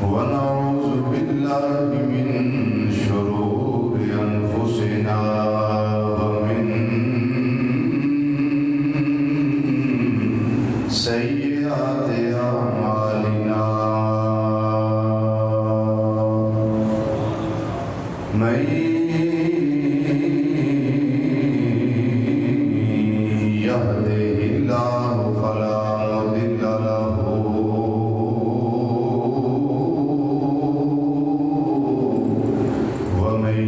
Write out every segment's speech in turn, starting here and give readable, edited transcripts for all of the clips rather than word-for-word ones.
ونعوذ بالله من شرور أنفسنا ومن سيئات أعمالنا من يهده الله فلا مضل له ومن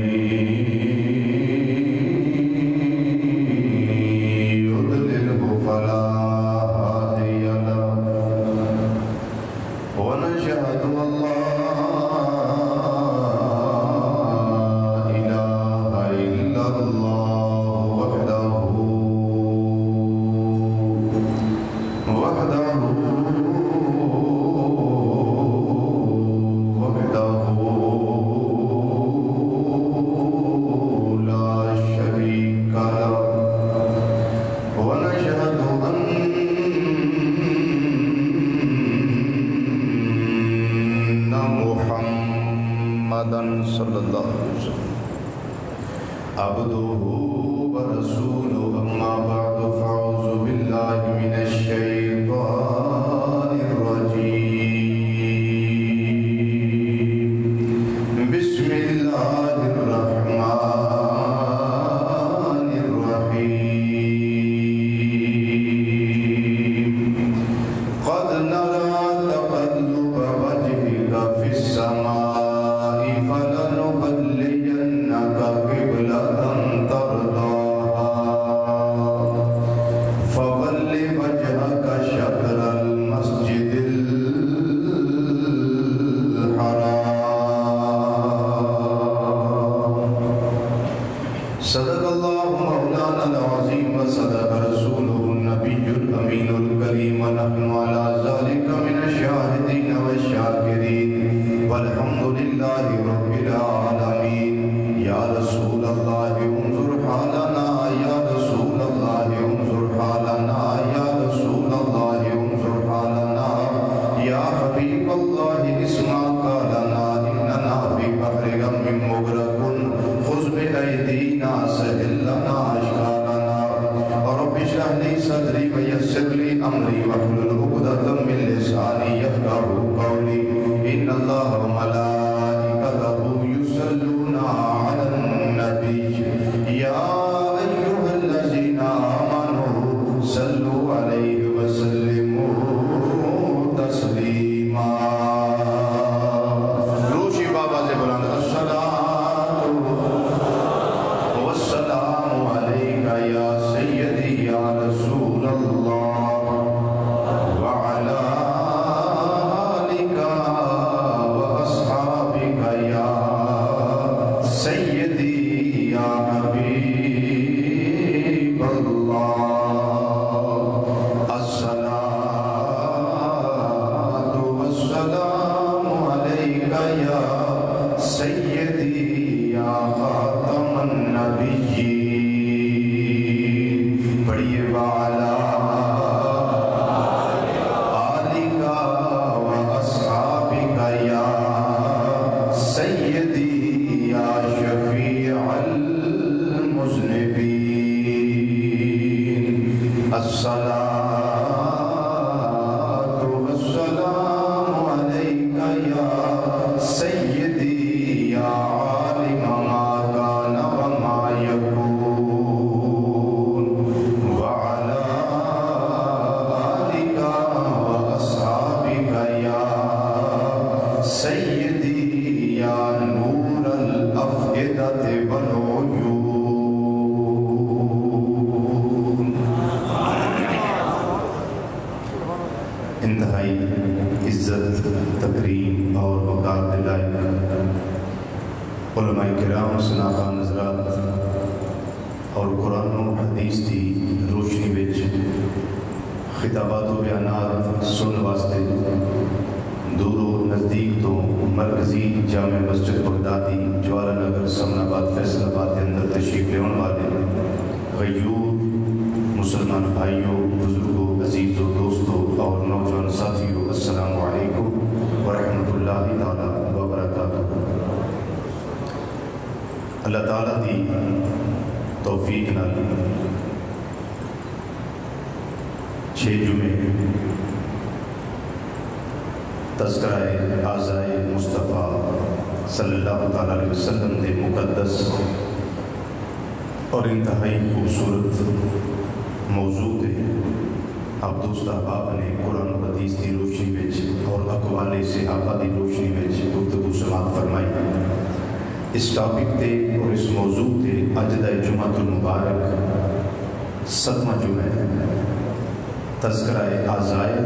يضلله فلا هادي له ونشهد أن لا إله إلا الله وحده لا شريك له ونشهد أن محمدا صلى الله عليه وسلم عبده ورسوله أما بعد فأعوذ بالله من الشيطان الرجيم بسم الله الرحمن الرحيم قد نرى تقلب وجهك في السماء فلنولينك قبلة ترضاها فول وجهك شطر المسجد الحرام صدق الله مولانا العظيم وصدق رسوله النبي الأمين الكريم ونحن على ذلك من الشاهدين والشاكرين والحمد لله رب العالمين يا رسول الله انظر حالنا يا رسول الله انظر حالنا يا رسول الله انظر حالنا يا حبيب الله اسمع قالنا إننا في بحر غم مغرق خذ بأيدينا سهل لنا أشكالنا رب اشرح لي صدري ويسر لي أمري واحلل عقدة من لساني يفقهوا قولي إن الله وملائكته يصلون على النبي يا أيها الذين آمنوا صلوا عليه وسلموا تسليما روشی بابا سے بلند الصلاة والسلام عليك يا سيدي يا رسول الله وعلى آلك وأصحابك يا سيدي يا حبيب الله الصلاة والسلام عليك يا سيدي يا خاتم النبيين پڑھیے وعلى آلك وأصحابك يا سيدي يا شفيع المذنبين الصلاة والسلام عليك يا سيدي يا عالم ما كان وما يكون وعلى آلك وأصحابك يا سيدي يا نور الأفئدة والعيون انتہائی عزت تکریم اور وقار دلائق علماء کرام سناخان نظرات اور قرآن و حدیث کی روشنی وچ خطابات و بیانات سن واسطے دور و نزدیک تو مرکزی جامع مسجد بغدادی جوالہ نگر سمن آباد فیصل آباد کے اندر تشریف لیون والے غیور مسلمان بھائیوں، بزرگوں، عزیزوں، دوستوں اور نوجوان ساتھیوں، السلام علیکم ورحمۃ اللہ اللہ تعالیٰ دی توفیق نال 6 جمعے تذکرہ اعضائے مصطفیٰ صلی اللہ تعالیٰ علیہ وسلم دے مقدس اور انتہائی خوبصورت موضوع دے آپ دوست احباب نے قرآن و حدیث کی روشنی میں اور اقوال صحابہ کی روشنی میں گفتگو سماعت فرمائی. اس ٹاپک تے اور اس موضوع تے اج دا جمعہ المبارک 7واں جمعہ ہے تذکرہ اعضائے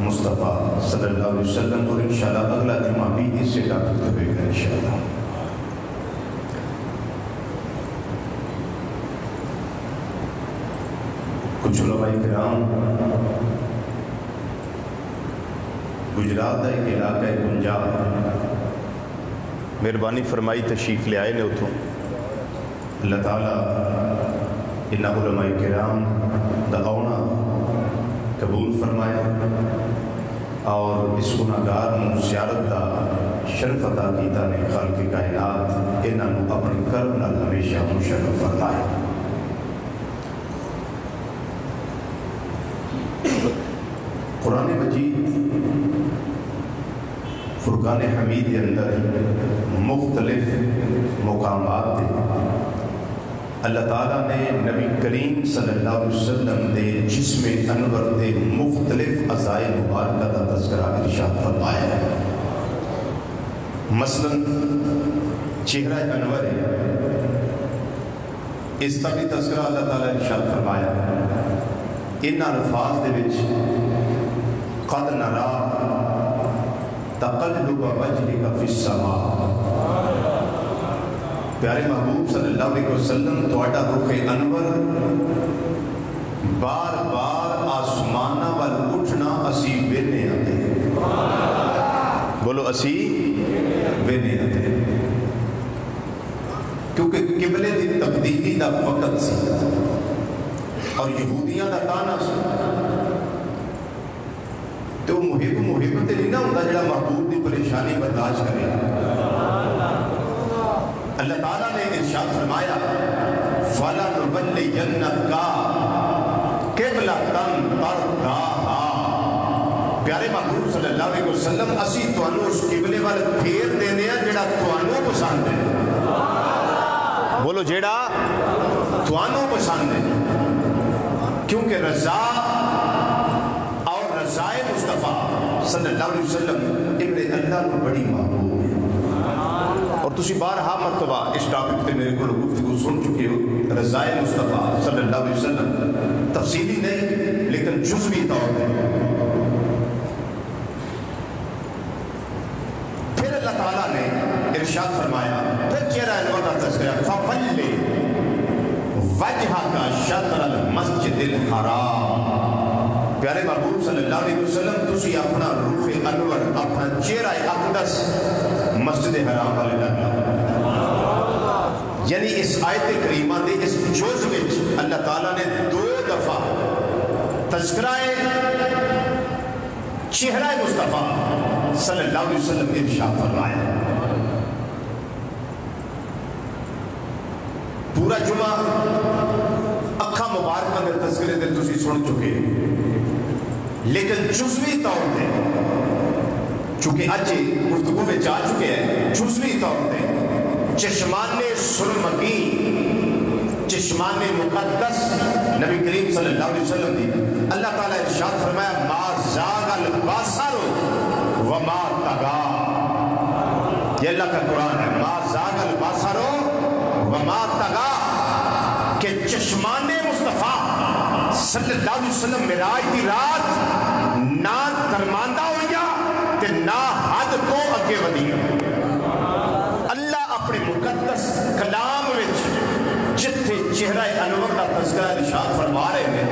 مصطفیٰ صلی اللہ علیہ وسلم، اور انشاءاللہ اگلا جمعہ بھی اس سے ٹاپک ہوئے گا انشاءاللہ. کچھ علماء کرام گجرات کا ایک علاقہ ہے پنجاب، مہربانی فرمائی تشریف لے آئے نے اتوں. اللہ تعالیٰ ان علماء کرام دا آنا قبول فرمائے اور اس گناہگار نو زیارت دا شرف عطا کیتا نے خالق کائنات انہاں نو اپنے کرم نال ہمیشہ مشرف فرمائے. قرآن مجید فرقان حمید کے اندر مختلف مقامات دے اللہ تعالیٰ نے نبی کریم صلی اللہ علیہ وسلم دے جسم انور دے مختلف اعضائے مبارکہ کا تذکرہ ارشاد فرمایا ہے. مثلا چہرہ انور ہے، اس کا بھی تذکرہ اللہ تعالیٰ ارشاد فرمایا ہے. ان الفاظ دے وچ قد نرا تقلب وجهك فی السماء، پیارے محبوب صلی اللہ علیہ وسلم تواڈا رخ انور بار بار آسمانہ وال اٹھنا اسی وینے آتے. بولو اسی وینے آتے، کیونکہ قبلے دی تبدیلی دا وقت سی اور یہودیاں دا تانا سی. تو محب تے نہیں نہ ہوتا جڑا محبوب دی پریشانی برداشت کرے. اللہ تعالیٰ نے ارشاد فرمایا فَلَنُوَلِّيَنَّكَ قِبْلَةً تَرْضَاهَا، پیارے محبوب صلی اللہ علیہ وسلم اسی تانوں اس قبلے وال پھیر دینے ہیں جڑا تانوں پسند ہے. بولو جڑا تانوں پسند ہے، کیونکہ رضا اور رضائے مصطفیٰ صلی اللہ علیہ وسلم ابن اللہ کو بڑی محبوب ہے. اور تسی بارہا مرتبہ اس ٹاپک پہ میرے کو گفتگو سن چکے ہو. رضائے مصطفیٰ صلی اللہ علیہ وسلم تفصیلی نہیں لیکن جزوی طور پہ. پھر اللہ تعالیٰ نے ارشاد فرمایا، پھر چہرہ انور کا تذکرہ فَوَلِّ وَجْهَكَ شَطْرَ الْمَسْجِدِ الْحَرَامِ. پیارے محبوب صلی اللہ علیہ وسلم تسی اپنا روح انور اپنا چہرہ اقدس مسجد حرام والے لگا. یعنی اس آیت کریمہ دے اس جز وچ اللہ تعالیٰ نے 2 دفعہ تذکرہ چہرہ مصطفیٰ صلی اللہ علیہ وسلم ارشاد فرمایا. پورا جمعہ اکھا مبارکہ دے تذکرے دے تسی سن چکے، لیکن جزوی طور پہ چونکہ اج گفتگو میں جا چکے ہیں، جزوی طور پہ چشمان سرمگی، چشمان مقدس نبی کریم صلی اللہ علیہ وسلم دی اللہ تعالیٰ ارشاد فرمایا ما زاغ البصر وما طغى. یہ اللہ کا قرآن ہے. ما زاغ البصر وما طغى، کہ چشمان مصطفیٰ صلی اللہ علیہ وسلم معراج دی رات نہ درماندہ ہویا تے نہ حد تو اگے ودیا. اللہ اپنے مقدس کلام وچ جتھے چہرہ انور کا تذکرہ ارشاد فرما رہے ہیں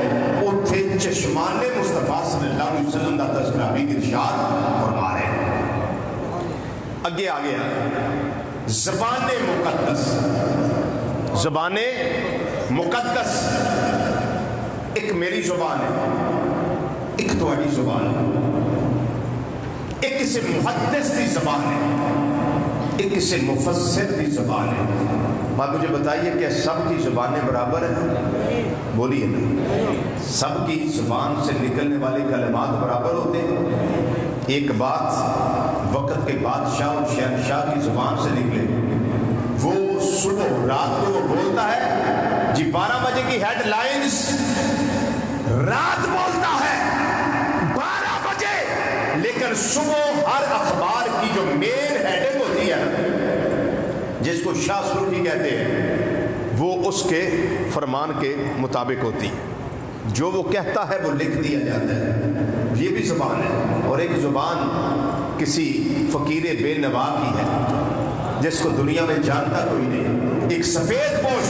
اتھے چشمان مصطفیٰ صلی اللہ علیہ وسلم کا تذکرہ بھی ارشاد فرما رہے ہیں. اگے آ گیا زبان مقدس. زبان مقدس ایک میری زبان ہے، ایک تواڈی زبان ہے، ایک کسی محدث کی زبان ہے، ایک کسی مفسر کی زبان ہے. آپ مجھے بتائیے کہ سب کی زبانیں برابر ہیں؟ بولیے نا، سب کی زبان سے نکلنے والے کلمات برابر ہوتے ہیں؟ ایک بات وقت کے بادشاہ اور شہنشاہ کی زبان سے نکلے، وہ صبح رات کو وہ بولتا ہے جی 12 بجے کی ہیڈ لائنز، رات بولتا ہے 12 بجے، لیکن صبح ہر اخبار کی جو مین ہیڈنگ ہوتی ہے جس کو شاہ سرخی کہتے ہیں، وہ اس کے فرمان کے مطابق ہوتی ہے، جو وہ کہتا ہے وہ لکھ دیا جاتا ہے۔ یہ بھی زبان ہے، اور ایک زبان کسی فقیر بے نوا کی ہے جس کو دنیا میں جانتا کوئی نہیں، ایک سفید پوش،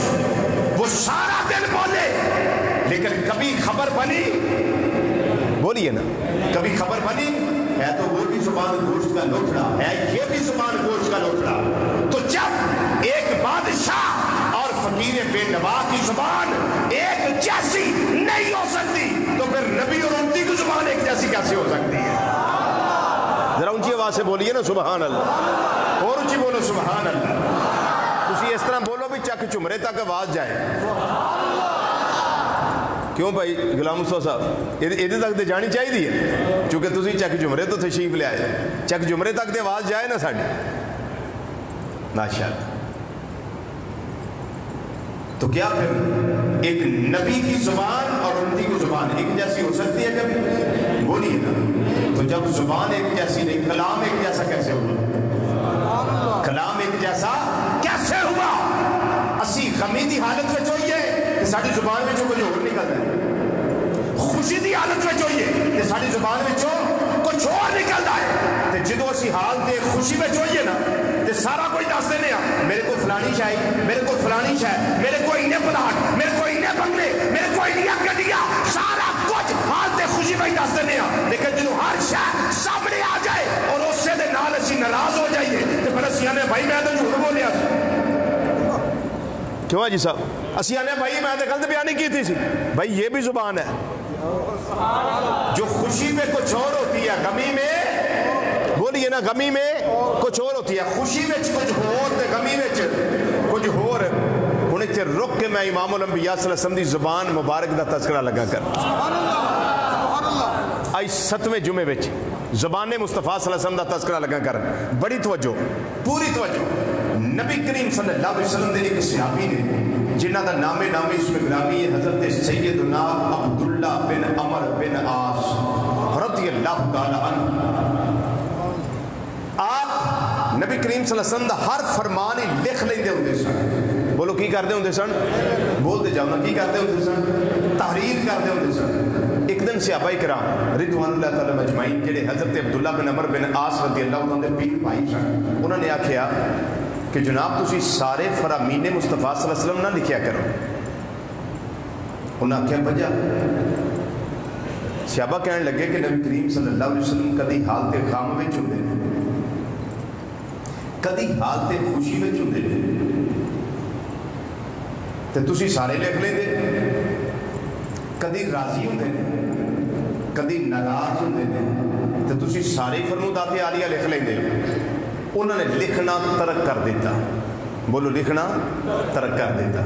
وہ سارا دن بولے لیکن کبھی خبر بنی، بولیے نا، کبھی خبر بنی ہے تو وہ بھی زبان گوشت کا لوٹڑا ہے، یہ بھی زبان گوشت کا لوٹڑا۔ تو جب ایک بادشاہ اور فقیر بے نوا کی زبان ایک جیسی نہیں ہو سکتی تو پھر نبی اور امتی کی زبان ایک جیسی کیسے ہو سکتی ہے؟ ذرا اونچی آواز سے بولیے نا سبحان اللہ، اور اونچی بولو سبحان اللہ۔ تسی اس طرح بولو بھی چک چمرے تک آواز جائے۔ کیوں بھائی غلام مصطفیٰ صاحب، یہ تک تو جانی چاہیے ہے، چونکہ تسی چک جمرے تو تشریف لے آئے، چک جمرے تک تو آواز جائے نا ساڑی، ماشاءاللہ۔ تو کیا پھر ایک نبی کی زبان اور امتی کی زبان ایک جیسی ہو سکتی ہے کبھی؟ بولیے نا۔ تو جب زبان ایک جیسی نہیں، کلام ایک جیسا کیسے ہوا؟ کلام ایک جیسا کیسے ہوا؟ اسی غمی دی حالت میں چاہیے کہ ساری زبان میں کچھ اور نکل رہا ہے، خوشی دی حالت میں چاہیے کہ ساری زبان میں کچھ اور نکل رہا ہے، تو جدو اسی حال دے خوشی میں چاہیے نا تے سارا کوئی دس دینے میرے کو فلانی شاہی، میرے کو فلانی شاہ، میرے کو انہیں پلاٹ، میرے کو انہیں بنگلے، میرے کو انہیں گڈیاں، سارا کچھ حال دے خوشی میں دس دینے، لیکن جدو ہر شاہ سامنے آ جائے اور اس سے دے نال اسی ناراض ہو جائیے تو پھر اسی آنے بھائی میں تو جھوٹ بولیا، کیوں ہے جی صاحب؟ اسی آنے بھائی میں تو غلط بیانی کی تھی سی، بھائی یہ بھی زبان ہے۔ جو خوشی میں کچھ اور ہوتی ہے، غمی میں بولیے نا، غمی میں کچھ اور ہوتی ہے، خوشی میں کچھ اور تے غمی میں کچھ اور۔ ہن اتنے رک کے میں امام الانبیاء صلی اللہ علیہ وسلم دی زبان مبارک دا تذکرہ لگا کر آج 7ویں جمعے وچ زبان مصطفیٰ صلی اللہ علیہ وسلم دا تذکرہ لگا کر، بڑی توجہ، پوری توجہ۔ نبی کریم صلی اللہ علیہ وسلم دے ایک صحابی نے جنہ دا نام اس میں گرامی ہے حضرت سیدنا عبداللہ بن عمر بن عاص رضی اللہ تعالی عنہ۔ آپ نبی کریم صلی اللہ علیہ وسلم دا ہر فرمان ہی لکھ لیندے ہوندے سن۔ بولو کی کردے ہوندے سن؟ بولتے جاؤ نا، کی کردے ہوندے سن؟ تحریر کردے ہوندے سن۔ ایک دن صحابہ کرام رضوان اللہ تعالی مجمعین جڑے حضرت عبداللہ بن عمر بن عاص رضی اللہ عنہ دے پیر بھائی سن، انہوں نے آکھیا کہ جناب تسی سارے فرامین مصطفیٰ صلی اللہ علیہ وسلم نہ لکھیا کرو۔ انہوں نے آکھیا وجہ؟ صحابہ کہنے لگے کہ نبی کریم صلی اللہ علیہ وسلم کدی حالت غم وچ ہوندے نے، کدی حالت خوشی وچ ہوندے نے، تے تسی سارے لکھ لیندے، کدی راضی ہوندے نے، کدی ناراض ہوندے نے، تے تسی سارے فرمودات عالیہ لکھ لیندے۔ انہوں نے لکھنا ترک کر دیتا، بولو لکھنا ترک کر دیتا۔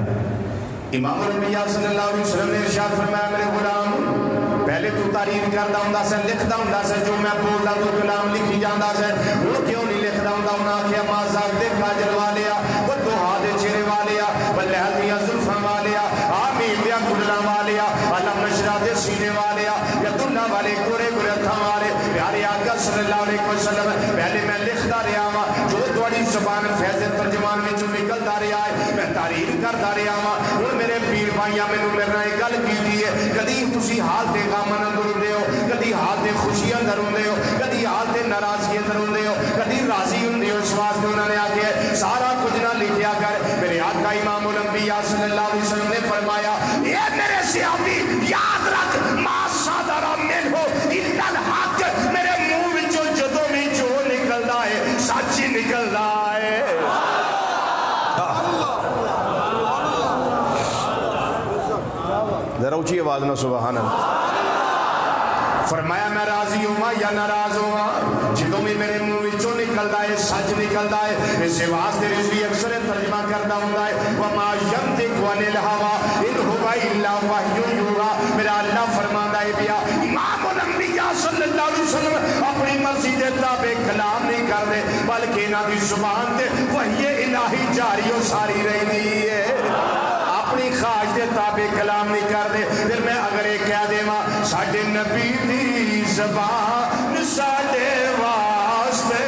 امام الانبیاء صلی اللہ علیہ وسلم نے ارشاد فرمایا میرے غلام پہلے تو تعریف کرتا ہوں سے لکھتا ہوں سے جو میں بولتا تو کلام لکھی جاندہ سے وہ کیوں نہیں لکھتا ہوں انہاں کیا مازاق دے کاجل والیا وہ دوہا دے چہرے والیا وہ لہل دیا ظلفہ والیا آمین دیا گلنا والیا علم نشرہ دے سینے والیا یا دنہ والے گورے گورے تھا والے پیارے آقا صلی اللہ علیہ وسلم پہلے میں لکھتا رہا ہوں جو دوڑی زبان فیض ترجمان میں جو نکلتا رہا ہے میں تعریف کرتا رہا ہوں اور میرے پیر بھائیاں میں میرا ایک گل کی دی ہے کدی تسی حال دے غم اندر ہوندے ہو کدی حال دے خوشی اندر ہوندے ہو کدی حال دے ناراضگی اندر ہوندے ہو کدی راضی ہوندے ہو اس واسطے انہوں نے آکھیا سارا کچھ نہ لکھیا کر میرے آقا امام الانبیاء صلی اللہ علیہ وسلم نے فرمایا اے میرے صحابی یاد رکھ ما صدر منہ الا الحق میرے منہ وچوں جدوں میں جو نکلدا ہے سچ ہی نکلدا ہے ذرا اونچی آواز نہ سبحان اللہ فرمایا میں راضی ہوں یا ناراض ہوں جدوں میں میرے منہ وچوں نکل نکلتا ہے سچ نکلتا ہے اس واسطے رضوی اکثر ترجمہ کرتا ہوں وما ينطق عن الهوى ان هو الا وحی یوحی میرا اللہ فرماتا ہے بیا امام الانبیاء صلی اللہ علیہ وسلم اپنی مرضی دے تابع کلام نہیں کرتے بلکہ انہاں دی زبان تے وحی الہی جاری و ساری رہی ہے اپنی خواہش دے تابع کلام نہیں کرتے پھر میں اگر یہ کہہ دیواں ساڈے نبی دی زبان ساڈے واسطے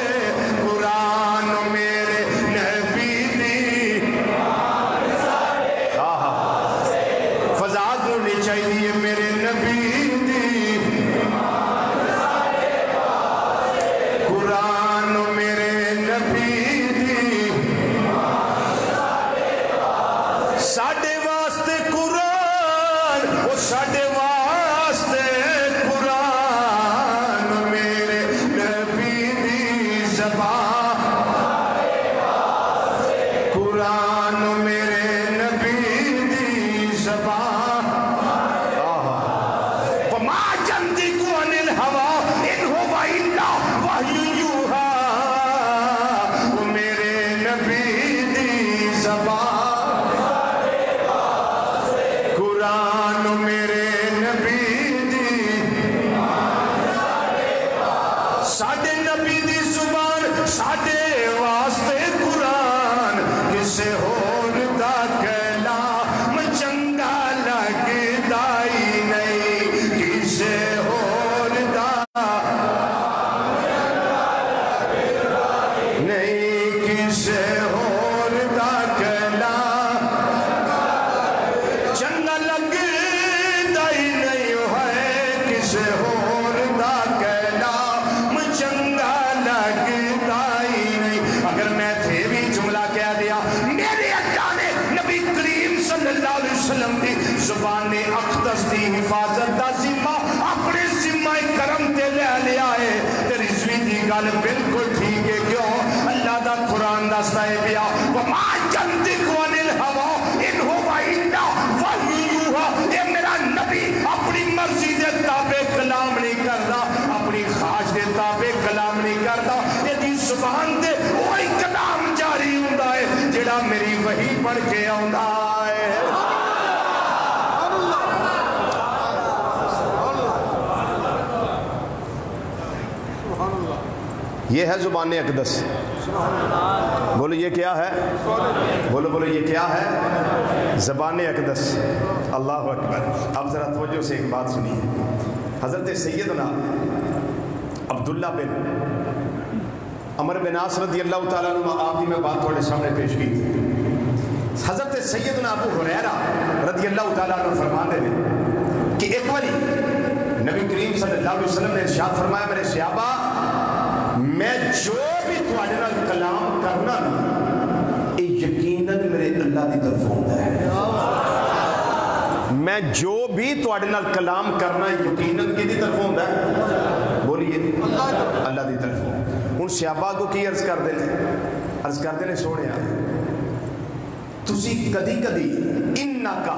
قرآن میرے نبی دی فضاد ہونی چاہیے میرے نبی دی قرآن میرے نبی دی ساڈے واسطے قرآن وہ ساڈے واسطے قرآن میرے نبی دی زبان قرآن میرے نبی دی زبان وما ينطق عن الهوى ان هو الا وحی یوحی وہ میرے نبی دی زبان قرآن میرے نبی دی ساڈے نبی دی زبان ساڈے واسطے قرآن کسے ہور دا کلام چنگا لگدا ہی نہیں کسے ہور دا نہیں کسے ہور دا کلام چنگا لگدا ہی نہیں ہے کسے ہور دا کلام چنگا لگدا ہی نہیں اگر میں تھے بھی جملہ کہہ دیا میرے اللہ نے نبی کریم صلی اللہ علیہ وسلم کی زبان اقدس دی حفاظت دا ذمہ اپنے ذمہ کرم تے لے لیا ہے تیری رضوی دی گل بالکل ٹھیک ہے کیوں اللہ دا قرآن دستا ہے بیا وما ينطق عن الهوى ان هو الا وحی یوحی اے میرا نبی اپنی مرضی دے تابع کلام نہیں کرتا اپنی خواہش دے تابع کلام نہیں کرتا یہ زبان تے وہی کلام جاری ہوندا ہے جڑا میری وحی پڑھ کے آوندا ہے یہ ہے زبان اقدس بولو یہ کیا ہے بولو یہ کیا ہے زبان اقدس اللہ اکبر اب ذرا توجہ سے ایک بات سنیے حضرت سیدنا عبداللہ بن عمر بن عاص رضی اللہ تعالیٰ عنہ آپ کی میں بات تھوڑے سامنے پیش کی تھی حضرت سیدنا ابو ہریرہ رضی اللہ تعالیٰ عنہ فرماتے ہیں کہ ایک باری نبی کریم صلی اللہ علیہ وسلم نے ارشاد فرمایا میرے صحابہ میں جو بھی تواڈے نال کلام کرنا یہ یقیناً میرے اللہ دی طرف ہوتا ہے میں جو بھی تواڈے نال کلام کرنا یقیناً کی دی طرف ہوتا ہے بولیے اللہ دی طرف ہوں صحابہ کو کی عرض کر دیتے ہیں سونے تسی کدی کدی انکا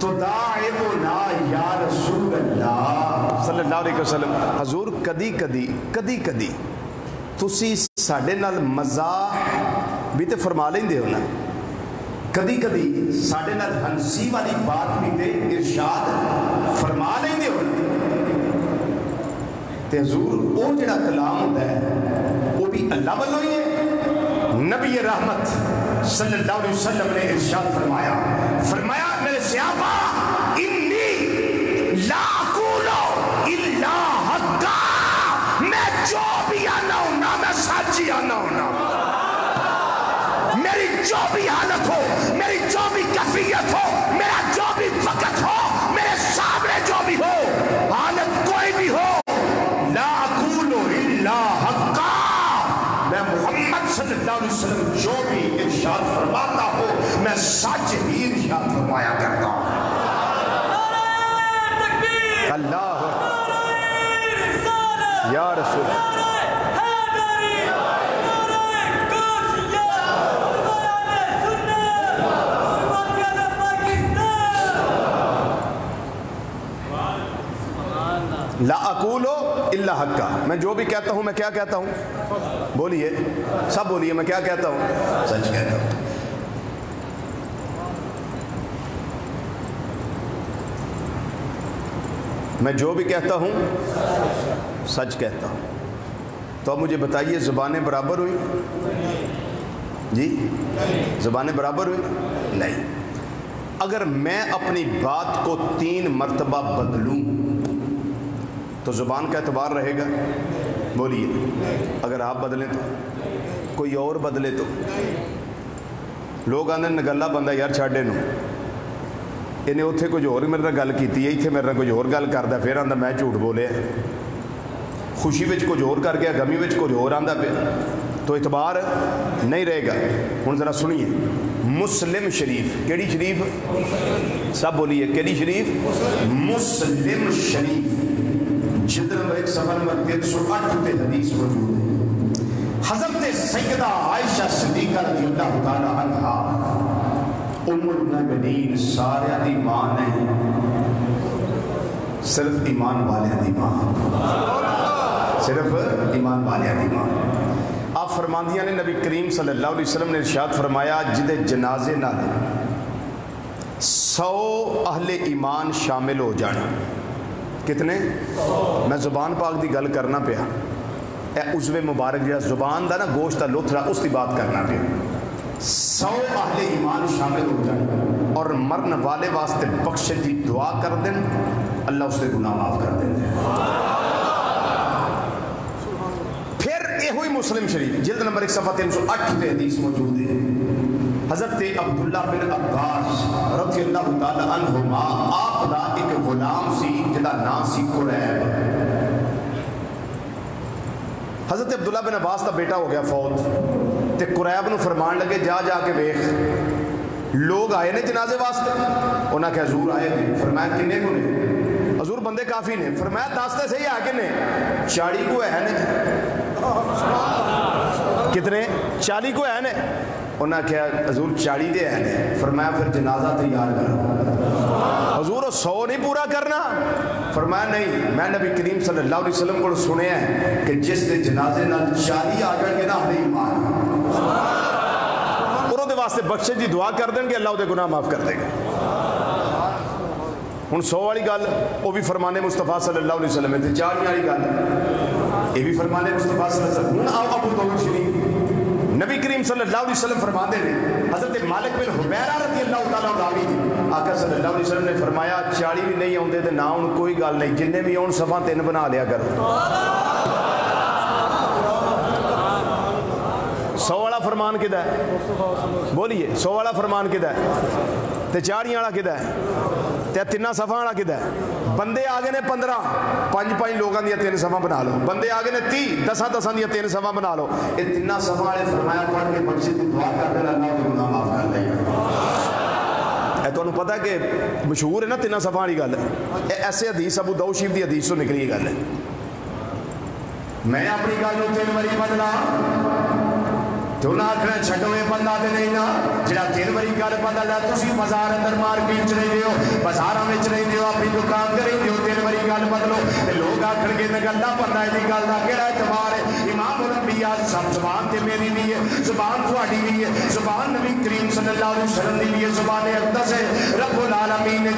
تداعبنا یا رسول اللہ صلی اللہ علیہ وسلم حضور کدی کدی تسی ساڈے نال مزاح بھی تے فرما لیندے ہو نا کدی ساڈے نال ہنسی والی بات بھی تے ارشاد فرما لیندے ہو تے حضور او جڑا کلام ہوندا ہے وہ بھی اللہ والوں ہی ہے نبی رحمت صلی اللہ علیہ وسلم نے ارشاد فرمایا میرے صحابہ انی لا اقول الا حقا میں جو بھی آنا ہونا میں سچی آنا ہونا میری جو بھی حالت ہو میری جو بھی کیفیت ہو میرا جو بھی وقت ہو میرے سامنے جو بھی ہو حالت کوئی بھی ہو لا اقول الا حقا میں محمد صلی اللہ علیہ وسلم جو بھی ارشاد فرماتا ہو میں سچ ہی ارشاد فرمایا کرتا ہوں اللہ یا رسول لا اقول الا حقا، میں جو بھی کہتا ہوں میں کیا کہتا ہوں؟ بولیے سب بولیے، میں کیا کہتا ہوں؟ سچ کہتا ہوں۔ میں جو بھی کہتا ہوں سچ کہتا ہوں۔ تو اب مجھے بتائیے زبانیں برابر ہوئی؟ جی زبانیں برابر ہوئی؟ نہیں۔ اگر میں اپنی بات کو 3 مرتبہ بدلوں تو زبان کا اعتبار رہے گا؟ بولیے۔ اگر آپ بدلیں تو، کوئی اور بدلے تو؟ لوگ آندے نگلا بندہ یار چھاڑے نو، انہیں اتنے کچھ اور میرے نال گل کیتی ہے، اتنے میرے نال کچھ اور گل کرتا، پھر آندا میں جھوٹ بولیا، خوشی وچ کچھ اور کر گیا، غمی وچ کچھ اور آندا پیا، تو اعتبار نہیں رہے گا۔ ہن ذرا سنیے، مسلم شریف، کیڑی شریف؟ سب بولیے، کیڑی شریف؟ مسلم شریف، جلد نمبر 1 صفحہ نمبر 308 تے حدیث موجود ہے۔ حضرت سیدہ عائشہ صدیقہ رضی اللہ تعالی عنہا ام المؤمنین، سارے دی ماں نہیں، صرف ایمان والے دی ماں، صرف ایمان والے دی ماں۔ آپ فرماندیاں نے نبی کریم صلی اللہ علیہ وسلم نے ارشاد فرمایا جدے جنازے نہ دے 100 اہل ایمان شامل ہو جانا۔ کتنے؟ میں زبان پاک دی گل کرنا پیا، اے عضو مبارک جہاں زبان دا نا گوشت دا لطف اس دی بات کرنا پیا۔ 100 اہل ایمان شامل ہو جائیں اور مرن والے واسطے بخشش دی دعا کر دیں، اللہ اس کے گناہ معاف کر دیں۔ پھر یہ ہوئی مسلم شریف، جلد نمبر 1 صفحہ 308 تے حدیث موجود ہے۔ حضرت عبداللہ بن عباس رضی اللہ تعالی عنہما، آپ دا ایک غلام سی جدا نام سی قریب۔ حضرت عبداللہ بن عباس دا بیٹا ہو گیا فوت، تے قریب نو فرمان لگے جا جا کے ویکھ لوگ آئے نے جنازے واسطے؟ انہاں کہ حضور آئے نے۔ فرمایا کنے کو نے؟ حضور بندے کافی نے۔ فرمایا دستے صحیح آ کے نے؟ 40 کو ہے نے۔ کتنے؟ 40 کو ہے نے۔ انہاں کہا حضور 40 دے ہے نے۔ فرمایا پھر جنازہ تیار کرو۔ حضور 100 نہیں پورا کرنا؟ فرمایا نہیں، میں نبی کریم صلی اللہ علیہ وسلم کو سنیا ہے کہ جس دے جنازے نال 40 آ جان گے نا اہل ایمان، اور دے واسطے بخشش دی دعا کر دیں گے، اللہ دے گناہ معاف کر دے گا۔ ہن 100 والی گل وہ بھی فرمانے مصطفیٰ صلی اللہ علیہ وسلم ہے، 40 والی گل یہ بھی فرمانے مصطفیٰ صلی اللہ علیہ وسلم۔ ہن آؤ ابو داؤد شریف، نبی کریم صلی اللہ علیہ وسلم فرماتے ہیں، حضرت مالک بن حبیرہ رضی اللہ تعالیٰ عنہ راوی تھی، آقا صلی اللہ علیہ وسلم نے فرمایا 40 بھی نہیں آتے تو نہ ان کوئی گل نہیں، جننے بھی آن صفحہ 3 بنا لیا کر۔ 100 والا فرمان کدھا ہے؟ بولیے 100 والا فرمان کدھا ہے؟ تے 40 والا کدھا ہے؟ تے 3 صفحہ والا کدھا ہے؟ بندے آگے نے 15، 5 لوگوں دیا 3 صفحہ بنا لو۔ بندے آگے نے 30، 10 دیا 3 صفحہ بنا لو۔ یہ 3 صفحہ والے فرمایا پڑھ کے بخشش کی دعا کر دے، اللہ کے گناہ معاف کر دے گا۔ اے تو انہوں پتہ ہے کہ مشہور ہے نا 3 صفحہ والی گل ہے، ایسے حدیث ابو داؤد شریف دی حدیث تو نکلی گل ہے۔ میں اپنی گل نو 3 باری بدلا تو نہ آخنا چھڈو یہ بندہ تے نہیں نا جڑا 3 باری گل بدل ہے۔ تسی بازار اندر مارکیٹ چ رہندے ہو، بازاراں وچ رہندے ہو، اپنی دکان تے رہندے ہو، 3 باری گل بدلو تے لوگ آکھن گے نگلا بندہ دی گل دا کیڑا اعتبار ہے؟ امام الانبیاء سب زبان تے میری بھی ہے، زبان تہاڈی بھی ہے، زبان نبی کریم صلی اللہ علیہ وسلم دی بھی ہے، زبان اقدس ہے۔ رب العالمین نے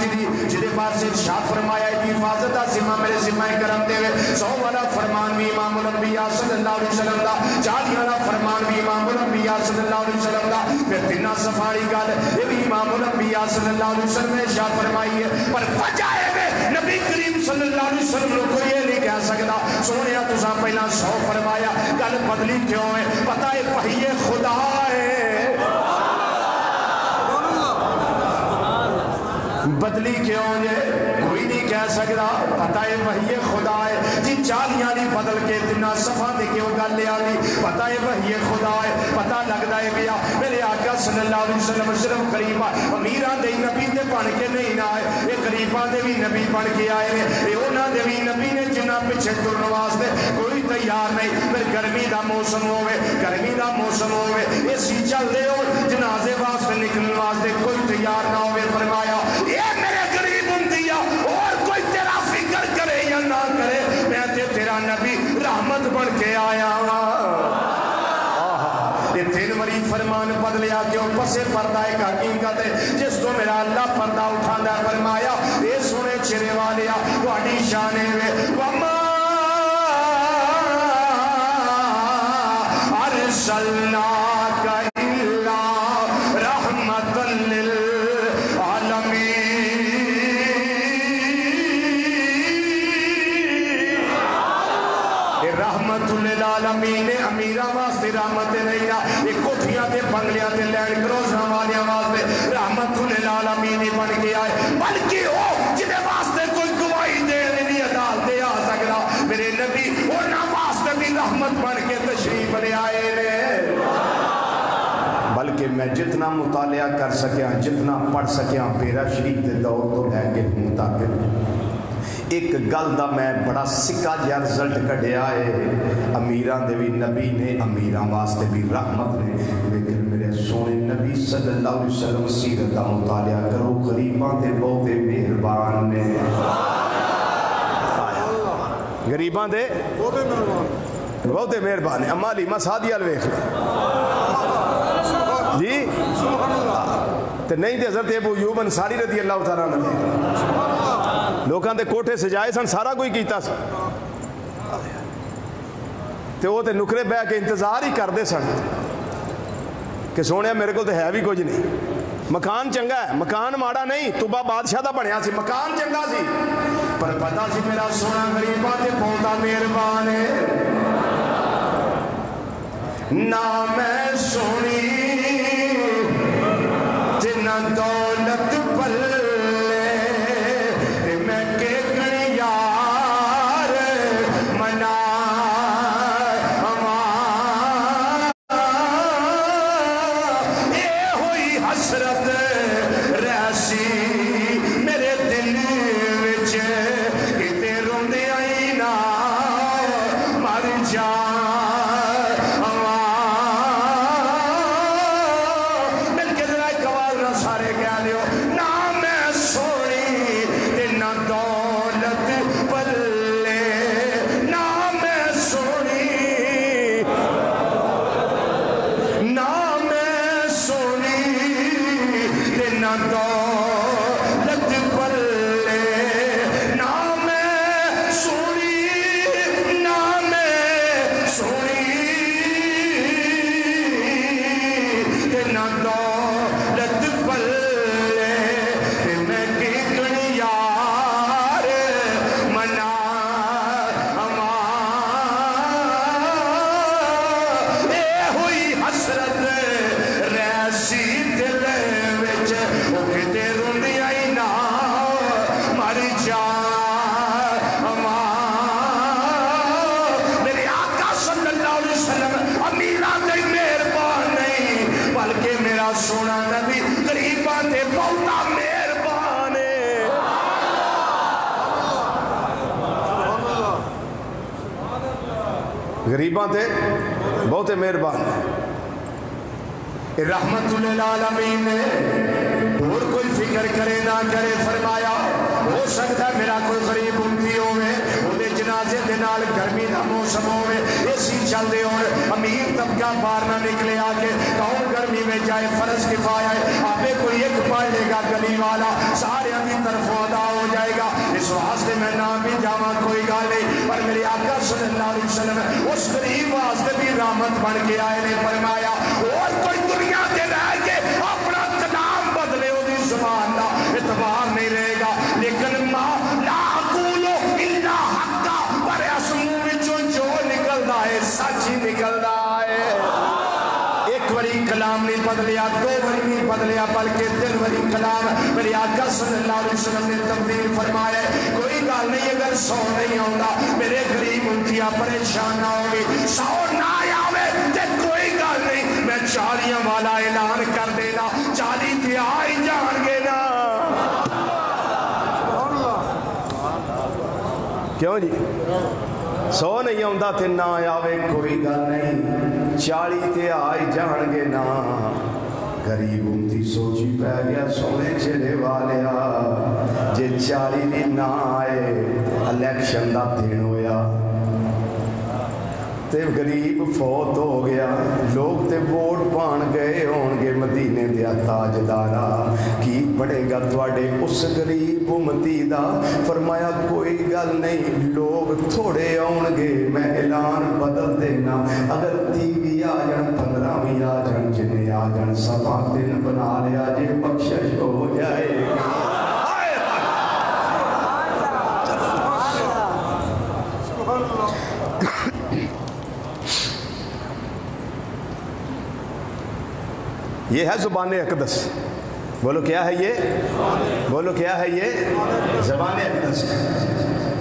جدے پاس ارشاد فرمایا ہے کہ حفاظت دا ذمہ میرے ذمہ کرم دے 100 والا فرمان بھی امام الانبیاء صلی اللہ علیہ وسلم دا، 40 والا فرمان بھی امام الانبیاء صلی اللہ علیہ وسلم دا، پھر 3 صفاری گل یہ بھی امام الانبیاء صلی اللہ علیہ وسلم نے ارشاد فرمائی ہے۔ پر وجہ ہے نبی کریم صلی اللہ علیہ وسلم کو یہ نہیں کہہ سکتا سونیا تساں پہلا 100 فرمایا، گل بدلی کیوں ہے؟ پتہ ہے وحی خدا ہے، بدلی کیوں ہے کوئی نہیں کہہ سکتا، پتہ ہے وحی خدا ہے جی 40 والی بدل کے 3 صفحہ دے کیوں گل لے آئی، پتہ ہے وحی خدا ہے۔ پتہ لگتا ہے بیا میرے آقا صلی اللہ علیہ وسلم صرف غریب امیراں دے نبی تے بن کے نہیں نہ آئے، یہ غریباں دے بھی نبی بن کے آئے نے، یہ انہاں دے بھی نبی نے جنہاں پیچھے ٹرن واسطے کوئی تیار نہیں۔ پھر گرمی دا موسم ہوئے، گرمی دا موسم ہوئے، اسی چل دے ہو جنازے واسطے نکلنے واسطے کوئی تیار نہ ہوئے، فرمایا یہ میرے غریب ہوں دیا اور کوئی تیرا فکر کرے یا نہ کرے، میں تے تیرا نبی فرمان بدلیا کیوں پسے پردہ ایک حقیقت ہے جس تو میرا اللہ پردہ اٹھانا فرمایا اے سونے چرے والیا تہاڈی شان ہے وما ارسلناک الا رحمۃ للعالمین رحمت للعالمین امیرہ واسطے رحمت نہیں یہ کوٹھیاں تے بنگلیاں تے لینڈ کروزاں والیاں واسطے رحمت للعالمین بن کے آئے بلکہ وہ جنہیں واسطے کوئی گواہی دینے نہیں عدالت آ سکتا میرے نبی انہاں واسطے بھی رحمت بن کے تشریف لے آئے نے بلکہ میں جتنا مطالعہ کر سکیاں جتنا پڑھ سکیاں پیرا شریف دے دور تو لے کے ہوں تاکہ ایک گل دا میں بڑا سکا جہا رزلٹ کڈیا ہے امیراں دے بھی نبی نے امیراں واسطے بھی رحمت نے لیکن میرے سونے نبی صلی اللہ علیہ وسلم سیرت دا مطالعہ کرو غریباں دے بہت مہربان نے غریباں دے بہت مہربان ہے اما علیمہ سادی الویخ جی تے نہیں تے حضرت ابو ایوب انصاری رضی اللہ تعالیٰ عنہ لوکاں دے کوٹھے سجائے سن سارا کوئی کیتا سن تے وہ تے نکرے بہ کے انتظار ہی کر دے سن کہ سونے میرے کو تے ہے بھی کچھ نہیں مکان چنگا ہے مکان ماڑا نہیں توبہ بادشاہ دا بنیا سی مکان چنگا سی پر پتہ سی میرا سونا غریباں تے بہتا مہربان ہے نہ میں سونی تے نہ دولت پلے غریباں تے بہت مہربان رحمت للعالمین اور کوئی فکر کرے نہ کرے فرمایا ہو سکتا ہے میرا کوئی غریب امتی ہوئے انہیں جنازے دے نال گرمی دا موسم ہوئے اسی چل دے اور امیر طبقہ باہر نہ نکلے آکے کون گرمی میں جائے فرض کفایا ہے آپے کوئی ایک پائے لے گا گلی والا سارے امی طرف ادا ہو جائے گا اس واسطے میں نام بھی جاواں کوئی گا نہیں پر میرے آقا صلی اللہ علیہ وسلم اس غریب واسطے بھی رحمت بن کے آئے نے فرمایا اور کوئی دنیا دے رہ کے اپنا کلام بدلے وہ دی زبان دا اعتبار نہیں رہے گا لیکن ما لا اقولو الا حقا پر اسمو وچوں جو نکلدا ہے سچ ہی نکلدا ہے ایک وری کلام نہیں بدلیا دو وری نہیں بدلیا بلکہ تین وری کلام میرے آقا صلی اللہ علیہ وسلم نے تبدیل فرمایا کوئی گل نہیں اگر 100 نہیں آؤں میرے غریب امتیاں پریشان نہ ہوگی 100 نہ آوے تے کوئی گل نہیں میں 40 والا اعلان کر دینا 40 تے آئی جان گے نا کیوں جی 100 نہیں آؤں تے نہ آوے کوئی گل نہیں 40 تے آئی جان گے نا غریب امتی سوچی پہ گیا سونے چلے والیا جے 40 دن نہ آئے الیکشن دا دن ہویا تے غریب فوت ہو گیا لوگ تے ووٹ پان گئے ہون گے مدینے دیا تاجدارا کی بڑے گا تواڈے اس غریب امتی دا فرمایا کوئی گل نہیں لوگ تھوڑے آن گے میں اعلان بدل دینا اگر 30 آ جان 15 آ جان جنے آ جان سبا دن بنا لیا جے بخشش ہو جائے یہ ہے زبان اقدس بولو کیا ہے یہ بولو کیا ہے یہ زبان اقدس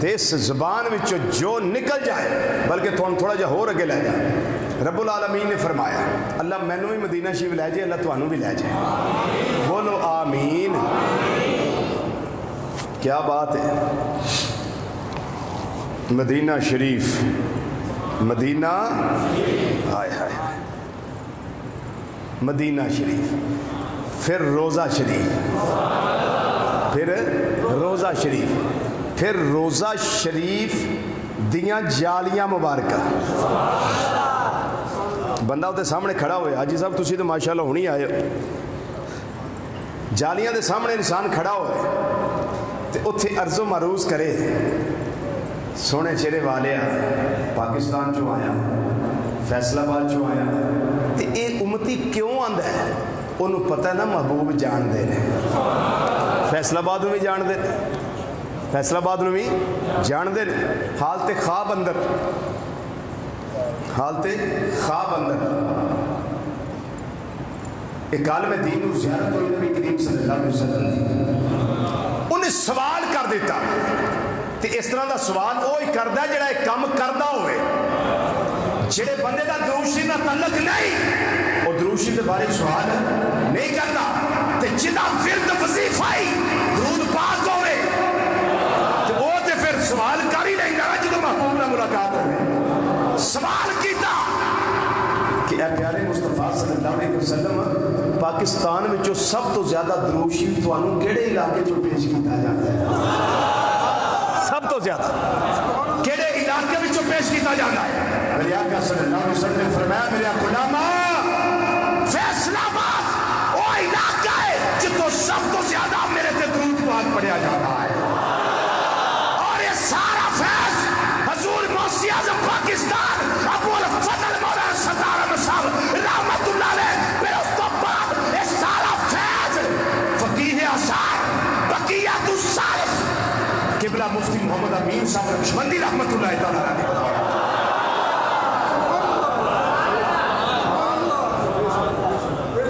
تے اس زبان وچوں جو نکل جائے بلکہ تھوڑا جا ہو اگے لے جائے رب العالمین نے فرمایا اللہ مینوں بھی مدینہ شریف لے جائے اللہ تانوں بھی لے جائے بولو آمین کیا بات ہے مدینہ شریف مدینہ ہائے ہائے مدینہ شریف پھر روزہ شریف پھر روزہ شریف پھر روزہ شریف دیاں جالیاں مبارکہ بندہ ہوتے سامنے کھڑا ہوئے حاجی صاحب تسی تو ماشاءاللہ ہونی آئے جالیاں دے سامنے انسان کھڑا ہوئے تے اتھے عرض و معروض کرے سونے چہرے والے پاکستان چو آیا فیصلہ آباد چو آیا تے ایک امتی کیوں آندا ہے انہوں پتہ نا محبوب جان دے نے فیصلہ آباد میں جان دے فیصلہ آباد میں جان دے حالت خواب اندر حالت خواب اندر ایک عالم دین و زیارت ہوئی نبی کریم صلی اللہ علیہ وسلم انہیں سوال کر دیتا تے اس طرح دا سوال وہی کردا جڑا ایک کام کردا ہوئے جڑے بندے دا دروشی دا تعلق نہیں وہ دروشی کے بارے سوال نہیں کرتا تے جدا ورد وظیفہ ہی درود پاک ہوئے تے وہ تے پھر سوال کر ہی نہیں گا جدو محبوب نہ ملاقات ہوئے سوال کیتا کہ اے پیارے مصطفیٰ صلی اللہ علیہ وسلم پاکستان میں جو سب تو زیادہ دروشی تو انہوں کیڑے علاقے جو پیش کیتا جاتا ہے سب تو زیادہ کیڑے علاقے میں جو پیش کیتا جاتا ہے میرے آقا صلی اللہ علیہ وسلم نے فرمایا میرے غلامہ فیصلہ آباد وہ علاقہ ہے جتوں سب تو زیادہ میرے تے درود پاک پڑھیا جاتا ہے اور یہ سارا فیض حضور موسی اعظم پاکستان ابو الفضل مولانا ستار احمد صاحب رحمت اللہ علیہ پھر اس تو بعد یہ سارا فیض فقیہ اثار بقیت الصالح قبلہ مفتی محمد امین صاحب نقشبندی رحمت اللہ تعالیٰ علیہ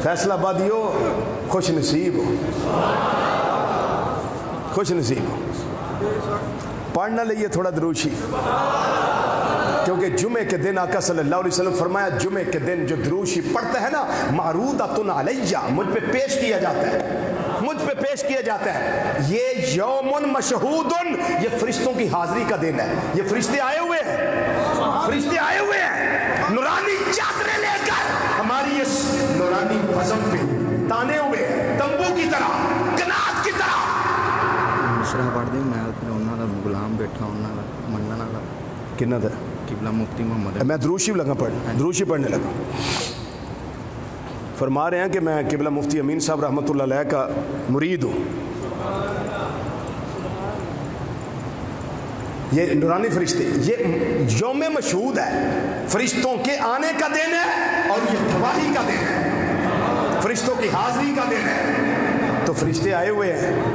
فیصلہ آبادیو خوش نصیب ہو خوش نصیب ہو پڑھنا لئیے تھوڑا دروشی کیونکہ جمعے کے دن آقا صلی اللہ علیہ وسلم فرمایا جمعے کے دن جو دروشی پڑھتا ہے نا معروضۃ علیہ مجھ پہ پیش کیا جاتا ہے مجھ پہ پیش کیا جاتا ہے یہ یوم مشہود یہ فرشتوں کی حاضری کا دن ہے یہ فرشتے آئے ہوئے ہیں فرشتے آئے ہوئے ہیں نورانی چادریں لے کر ہماری اس نورانی بزم پہ تانے ہوئے ہیں تمبو کی طرح کنات کی طرح مشرہ پڑھ دیں میں انہوں نے غلام بیٹھا انہوں نے مننا لگا کنہ تھا قبلہ مفتی محمد میں دروشی لگا دروشی پڑھنے لگا فرما رہے ہیں کہ میں قبلہ مفتی امین صاحب رحمۃ اللہ علیہ کا مرید ہوں یہ نورانی فرشتے یہ یوم مشہود ہے فرشتوں کے آنے کا دن ہے اور یہ گواہی کا دن ہے فرشتوں کی حاضری کا دن ہے تو فرشتے آئے ہوئے ہیں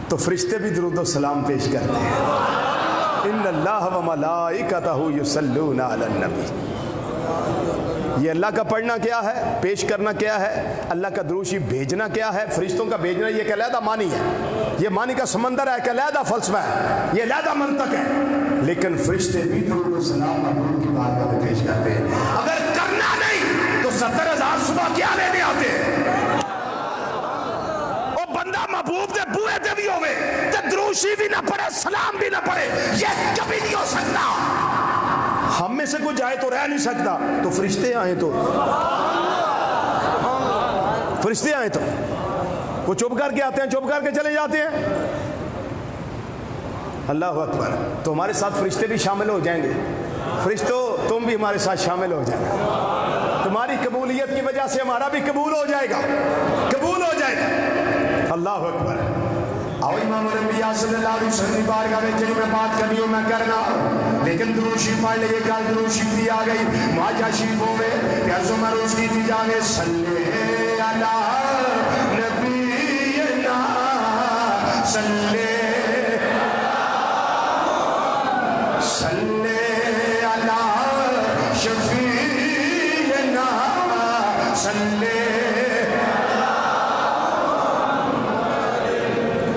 تو فرشتے بھی درود و سلام پیش کرتے ہیں ان اللہ و ملائکتہ یصلون علی النبی یہ اللہ کا پڑھنا کیا ہے پیش کرنا کیا ہے اللہ کا دروشی بھیجنا کیا ہے فرشتوں کا بھیجنا یہ ایک علیحدہ معنی ہے یہ معنی کا سمندر ہے ایک علیحدہ فلسفہ ہے یہ علیحدہ منطق ہے لیکن فرشتے بھی درود و سلام محبوب کی بارگاہ میں پیش کرتے ہیں اگر کرنا نہیں تو 70,000 صبح کیا لینے آتے ہیں وہ بندہ محبوب دے بوئے دے بھی ہوئے تے دروشی بھی نہ پڑھے سلام بھی نہ پڑھے یہ کبھی نہیں ہو سکتا ہم میں سے کوئی جائے تو رہ نہیں سکتا تو فرشتے آئیں تو فرشتے آئیں تو وہ چپ کر کے آتے ہیں چپ کر کے چلے جاتے ہیں اللہ اکبر تو ہمارے ساتھ فرشتے بھی شامل ہو جائیں گے فرشتوں تم بھی ہمارے ساتھ شامل ہو جائیں تمہاری قبولیت کی وجہ سے ہمارا بھی قبول ہو جائے گا، قبول ہو جائے گا۔ اللہ اکبر۔ اور امام الانبیاء صلی اللہ علیہ وسلم کی بارگاہ میں جنہی میں بات کرنی ہوں میں کرنا، لیکن درود شریف پڑھ لئے گا، درود شریف دی آ گئی ماجہ شریفوں میں پیازوں میں روز کی تھی جانے صلی اللہ نبینا صلی اللہ شفیعنا صلی۔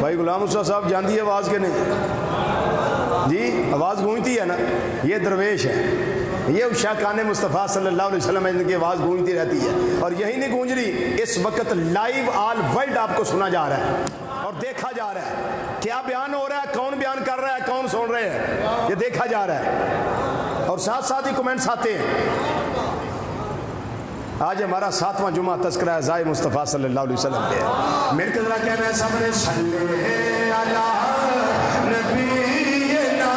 بھائی غلام استاد صاحب جانتی ہے آواز کے نہیں؟ جی آواز گونجتی ہے نا، یہ درویش ہے، یہ شاکان مصطفیٰ صلی اللہ علیہ وسلم ان کی آواز گونجتی رہتی ہے، اور یہی نہیں گونج رہی، اس وقت لائیو آل ورلڈ آپ کو سنا جا رہا ہے اور دیکھا جا رہا ہے کیا بیان ہو رہا ہے، کون بیان کر رہا ہے، کون سن رہے ہیں، یہ دیکھا جا رہا ہے، اور ساتھ ساتھ ہی کمنٹس آتے ہیں۔ آج ہمارا 7واں جمعہ تذکرہ ازائے مصطفیٰ صلی اللہ علیہ وسلم پہ۔ میرے قدرہ کہنا ہے سب نے صلی اللہ نبینا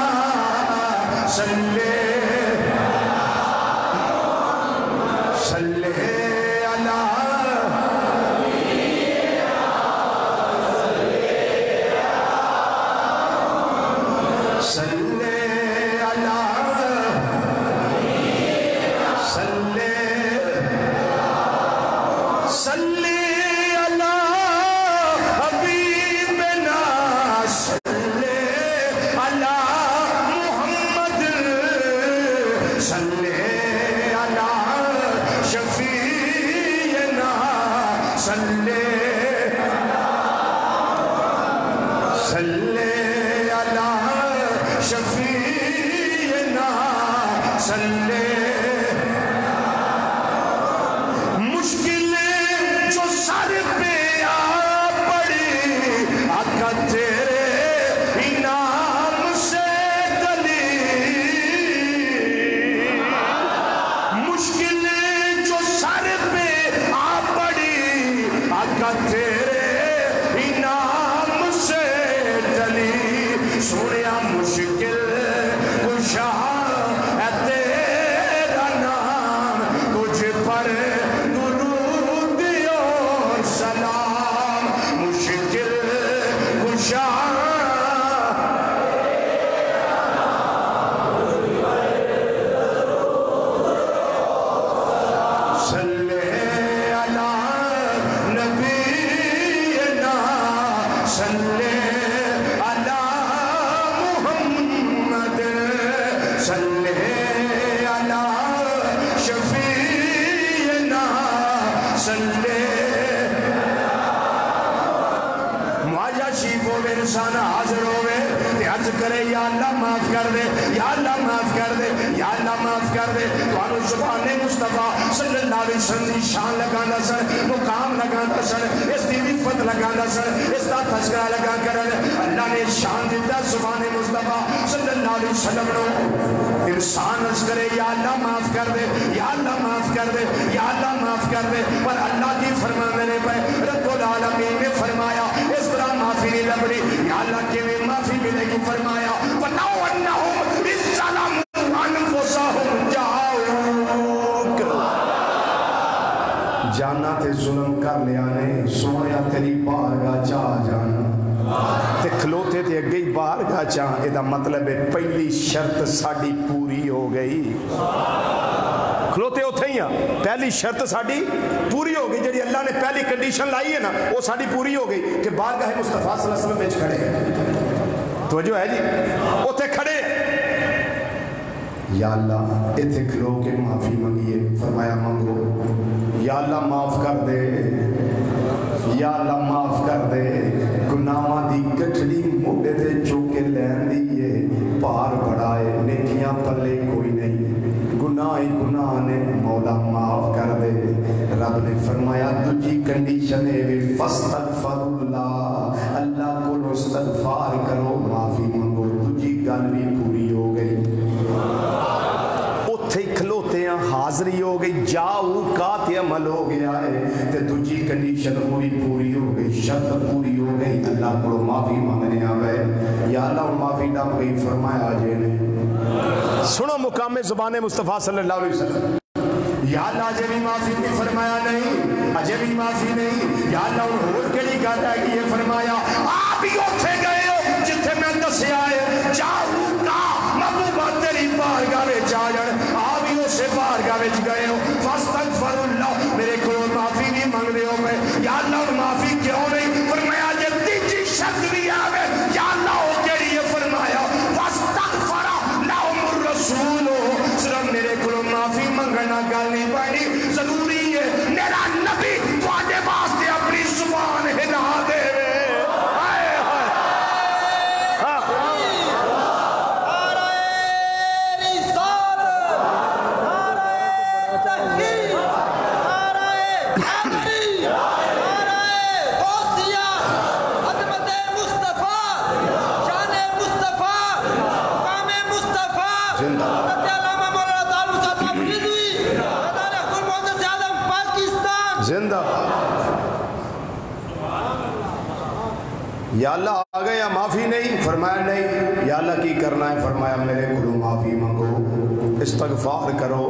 صلی شان لگانا سن، مقام لگانا سن، اس دی عفت لگانا سن، اس دا تذکرہ لگا کر اللہ نے شان دیتا زبان مصطفیٰ صلی اللہ علیہ وسلم نو۔ انسان عرض کرے یا اللہ معاف کر دے، یا اللہ معاف کر دے، یا اللہ معاف کر دے، پر اللہ کی فرما میرے پہ رب العالمین نے فرمایا اس طرح معافی نہیں لبڑی، یا اللہ کے میں معافی ملے گی، فرمایا وَلَوْ أَنَّهُمْ إِذْ ظَلَمُوا أَنفُسَهُمْ جَاءُوكَ۔ جانا تے ظلم کر لیا نے سونیا تیری بارگاہ چاہ جانا تے کھلوتے تے اگئی بارگاہ چاہ، یہ دا مطلب ہے پہلی شرط ساڑی پوری ہو گئی، کھلوتے ہوتے ہی ہیں پہلی شرط ساڑی پوری ہو گئی، جڑی اللہ نے پہلی کنڈیشن لائی ہے نا وہ ساڑی پوری ہو گئی کہ بارگاہ مصطفیٰ صلی اللہ علیہ وسلم میں کھڑے ہیں، توجہ ہے جی، اوتے کھڑے یا اللہ اتھے کھلو کے معافی منگیے، فرمایا منگو، یا اللہ معاف کر دے، یا اللہ معاف کر دے، گناہاں دی گٹھڑی موڑے دے چوکے لین دیئے، پار بڑھائے نیکیاں پلے کوئی نہیں، گناہ نے مولا معاف کر دے۔ رب نے فرمایا تجھی کنڈیشن ہے فاستغفر اللہ، اللہ کو استغفار کرو، معافی منگو، تجھی گل بھی پوری ہو گئی، اتھے کھلوتے ہیں حاضری ہو گئی، جاؤ کاتے عمل ہو گیا ہے، تے تجھی کنڈیشن ہوئی پوری ہو گئی، شرط پوری ہو گئی، اللہ کو معافی مانگنے آگئے، یا اللہ معافی ڈاپ گئی، فرمایا آجے نے سنو مقام زبان مصطفیٰ صلی اللہ علیہ وسلم، یا اللہ اجے بھی معافی نہیں فرمایا نہیں اجے بھی معافی نہیں یا اللہ ہن ہور کیڑی گل ہے کہ یہ فرمایا آپ ہی اوتھے گئے ہو جتھے میں دسیا ہے جاؤ کا محبوبہ تیری بارگاہ وچ آ جان آپ ہی اسے بارگاہ وچ گئے ہو فاستغفر اللہ میرے کو معافی نہیں منگ رہے ہو میں یا اللہ معافی کیوں نہیں فرمایا جے تیجی شرط بھی آوے یا اللہ او کیڑی ہے فرمایا فاستغفر لهم الرسول صرف میرے کو معافی منگنا گل نہیں پڑی ضروری ہے میرا نبی تواڈے واسطے اپنی زبان ہلا دے زندہ یا اللہ آ گئے یا معافی نہیں فرمایا نہیں یا اللہ کی کرنا ہے فرمایا میرے کو معافی منگو استغفار کرو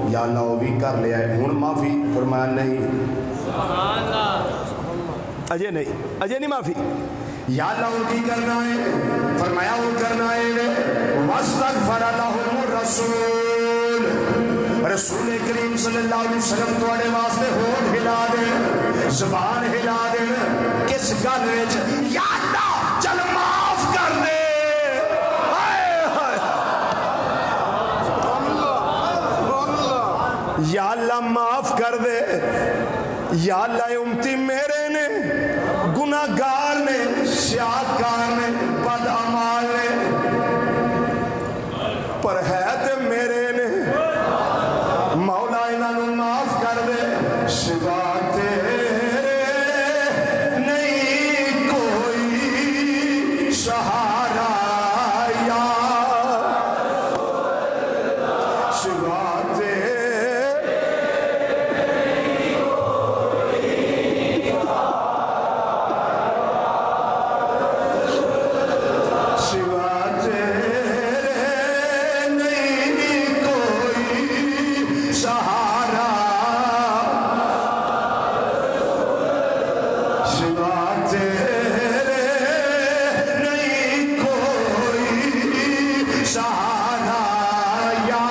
یا اللہ وہ بھی کر لیا ہے ہن معافی فرمایا نہیں اجے نہیں معافی یا اللہ وہ کی کرنا ہے فرمایا وہ کرنا ہے واستغفر لهم الرسول رسول کریم صلی اللہ علیہ وسلم تواڈے واسطے ہونٹ ہلا دے زبان ہلا دے کس گل وچ یا اللہ چل معاف کر دے یا اللہ معاف کر دے یا اللہ امتی میرے نے گناہگار نے سیاہکار نے بدعمال نے پر ہے تے میرے نے مولا انہوں معاف کر دے سوا تیرے نہیں کوئی سہارا یا سوا تیرے سوا تیرے نہیں کوئی سہارا سوا تیرے نہیں کوئی سہارا یا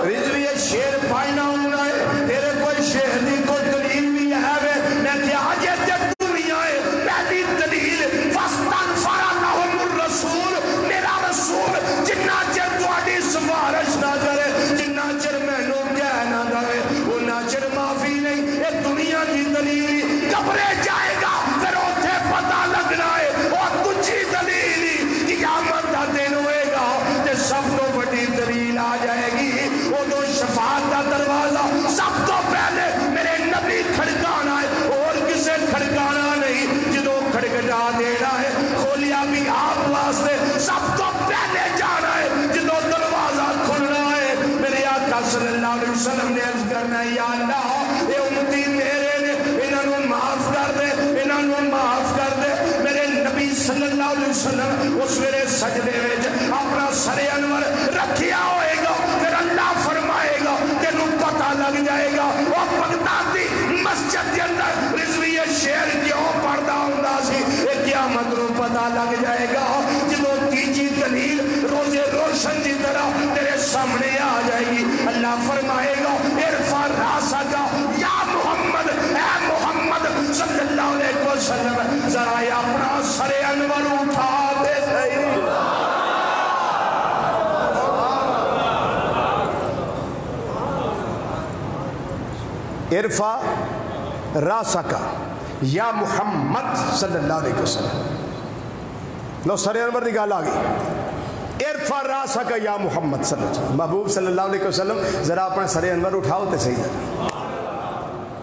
رضوی شیر پائنا ہونا ہے تیرے کوئی شیر دی کوئی دلیل بھی ہے میں کہ آجے جب دنیا ہے پہلی دلیل فاستغفر لهم الرسول میرا رسول جنہ چر تواڈی سفارش نہ کرے جنہ چر مینوں کہہ نہ دے انہاں چر معافی نہیں یہ دنیا دی دلیل قبرے جائے گا پھر اوتھے پتہ لگنا ہے اور دوجی دلیل قیامت دا دن ہوئے گا تے سب تو بڑی دلیل آ جائے گی اودوں شفاعت دا دروازہ سب تو پہلے میرے نبی کھڑکانا ہے اور کسے کھڑکانا نہیں جدوں کھڑکا دینا ہے کھولیا بھی آپ واسطے سب تو پہلے جانا ہے جدوں دروازہ کھلنا ہے میرے آقا صلی اللہ علیہ وسلم نے عرض کرنا ہے یا اللہ اے امتی میرے نے انہوں معاف کر دے انہوں معاف کر دے میرے نبی صلی اللہ علیہ وسلم اس میرے سجدے وچ اپنا سر انور رکھیا ہوئے گا پھر اللہ فرمائے گا تینوں پتہ لگ جائے گا وہ بغدادی مسجد کے اندر رضوی شعر کیوں پڑھدا ہوندا سی یہ قیامت نوں پتہ لگ جائے گا جدوں تیجی دلیل روزے روشن کی طرح تیرے سامنے آ جائے گی اللہ فرمائے گا ارفع راسک یا محمد اے محمد صلی اللہ علیہ وسلم ذرا اپنا سر انور اٹھا دے صحیح ارفع راسک یا محمد صلی اللہ علیہ وسلم لو سر انور دی گل آ گئی ارفع راسک یا محمد صلی اللہ علیہ وسلم محبوب صلی اللہ علیہ وسلم ذرا اپنا سر انور اٹھاؤ تے صحیح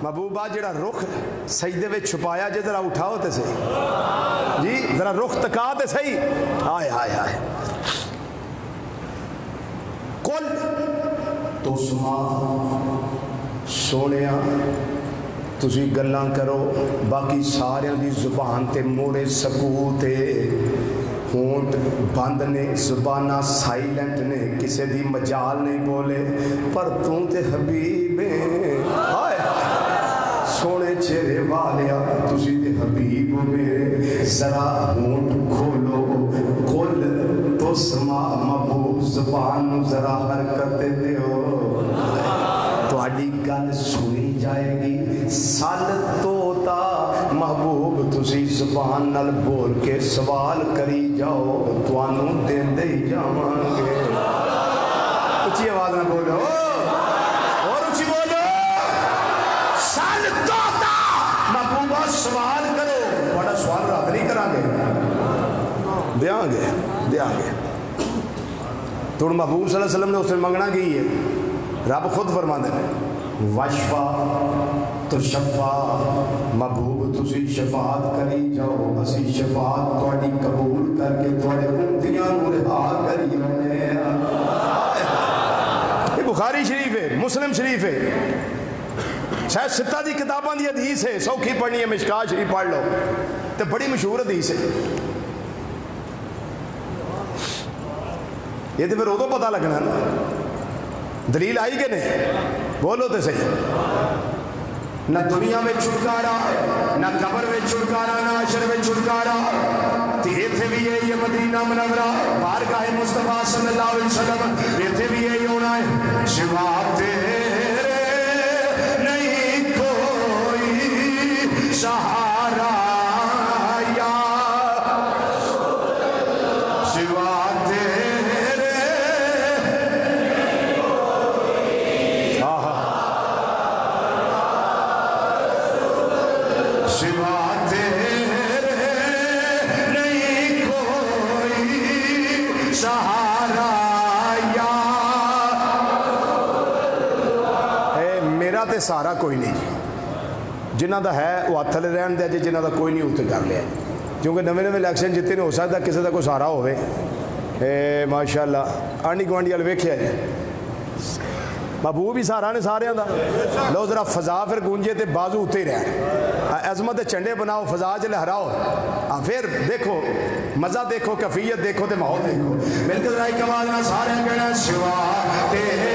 محبوبہ جڑا رخ سجدے وچ چھپایا جے ذرا اٹھاؤ تے صحیح جی ذرا رخ تکا تے صحیح ہائے ہائے ہائے کل تو سما سونیا تسی گلاں کرو باقی ساریاں دی زبان تے موڑے سکوت ہونٹ بند نے زبانہ سائلنٹ نے کسی دی مجال نہیں بولے پر تو تے حبیب ہائے سونے چہرے والیا تسی تے حبیب میرے ذرا ہونٹ کھولو کھول تو سما محبوب زبان ذرا حرکت دیو تہاڈی گل سنی جائے گی سال توتا محبوب تسی زبان نال بول کے سوال کری جاؤ توانوں دیندے ہی جاواں گے اچھی آواز نہ بولو اور اچھی بولو سال توتا محبوبہ سوال کرو بڑا سوال رات نہیں کرا گے دیاں گے تو محبوب صلی اللہ علیہ وسلم نے اس نے منگنا کی ہے رب خود فرما دے وشفا تو شفا محبوب تسی شفاعت کری جاؤ اسی شفاعت تہاڈی قبول کر کے تہاڈے امتیاں نوں رہا کری ہونے یہ بخاری شریف ہے مسلم شریف ہے شاید ستہ دی کتاباں دی حدیث ہے سوکھی پڑھنی ہے مشکات شریف پڑھ لو تے بڑی مشہور حدیث ہے یہ تو پھر ادو پتہ لگنا نا دلیل آئی کہ نہیں بولو تو صحیح نہ دنیا میں چھٹکارا نہ قبر میں چھٹکارا نہ حشر میں چھٹکارا ایتھے بھی ہے یہ مدینہ منورہ بارگاہ مصطفیٰ صلی اللہ علیہ وسلم ایتھے بھی ہے ہونا ہے سوا تیرے نہیں کوئی سہارا یا سوا سارا کوئی نہیں جنہ دا ہے وہ ہاتھ لے رہن دیا جی جنہ دا کوئی نہیں اتنے کر لیا کیونکہ نویں نویں الیکشن جتنے ہو سکتا کسی دا کوئی سارا ہوئے ماشاء اللہ آنڈی گوانڈی والے ویکھیا جی محبوب ہی سارا نے سارے دا لو ذرا فضا پھر گونجے تے بازو اتنے ہی رہے عظمت چنڈے بناؤ فضا چ لہراؤ پھر دیکھو مزہ دیکھو کیفیت دیکھو تے ماحول دیکھو مل کے ذرا ایک آواز نہ سارے کہنا سوا تیرے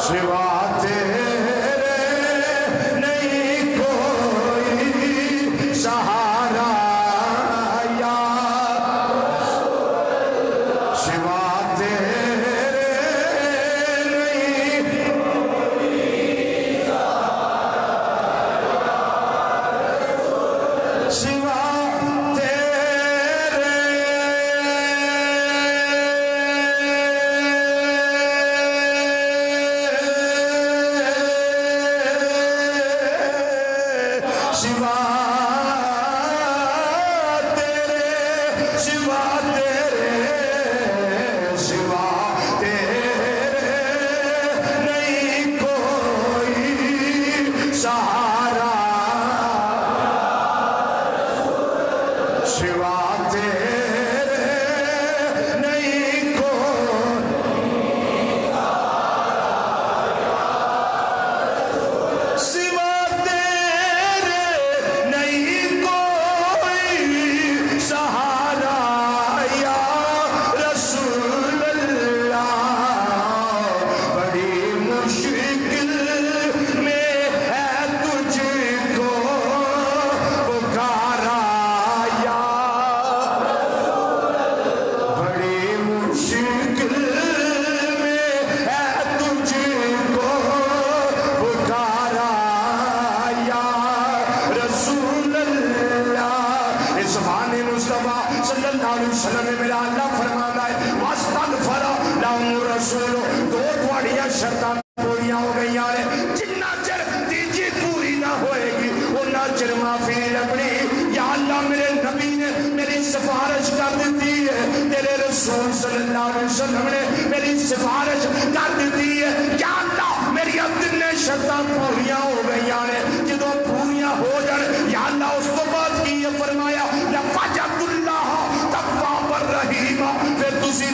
سوا تیرے نہیں کوئی سہارا یا سوا تیرے نہیں سوا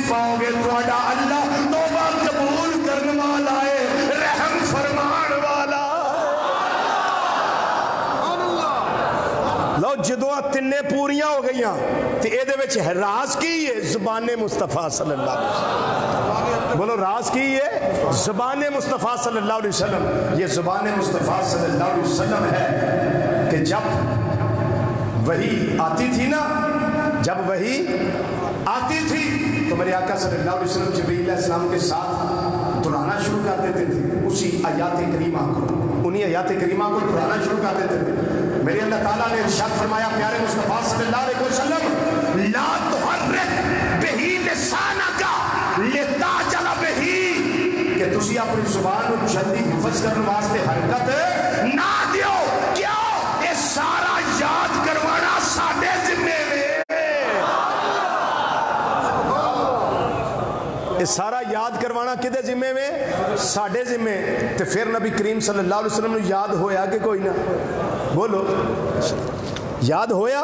پاؤ گے تو اللہ توبہ قبول کرنے والا ہے رحم فرما تینے پوریاں ہو گئی تے اے دے وچ راز کی ہے زبان مصطفیٰ صلی اللہ علیہ وسلم. بولو راز کی ہے زبان مصطفیٰ صلی اللہ علیہ وسلم. یہ زبان مصطفیٰ صلی اللہ علیہ وسلم ہے کہ جب وحی آتی تھی نا، جب وحی آتی تھی تو میرے آقا صلی اللہ علیہ وسلم جبریل علیہ السلام کے ساتھ دہرانا شروع کر دیتے تھے اسی آیات کریمہ کو، انہی آیات کریمہ کو دہرانا شروع کر دیتے تھے. میرے اللہ تعالیٰ نے ارشاد فرمایا پیارے مصطفیٰ صلی اللہ علیہ وسلم لا تحرک بہی لسانک لتعجل بہی، کہ تسی اپنی زبان کو جلدی حفظ کرنے واسطے حرکت نہ دیو. کیوں؟ یہ سارا یاد کروانا ساڈے ذمے میں، یہ سارا یاد کروانا کدے ذمے میں؟ ساڈے ذمے. تے پھر نبی کریم صلی اللہ علیہ وسلم نے یاد ہویا کہ کوئی نہ؟ بولو یاد ہویا.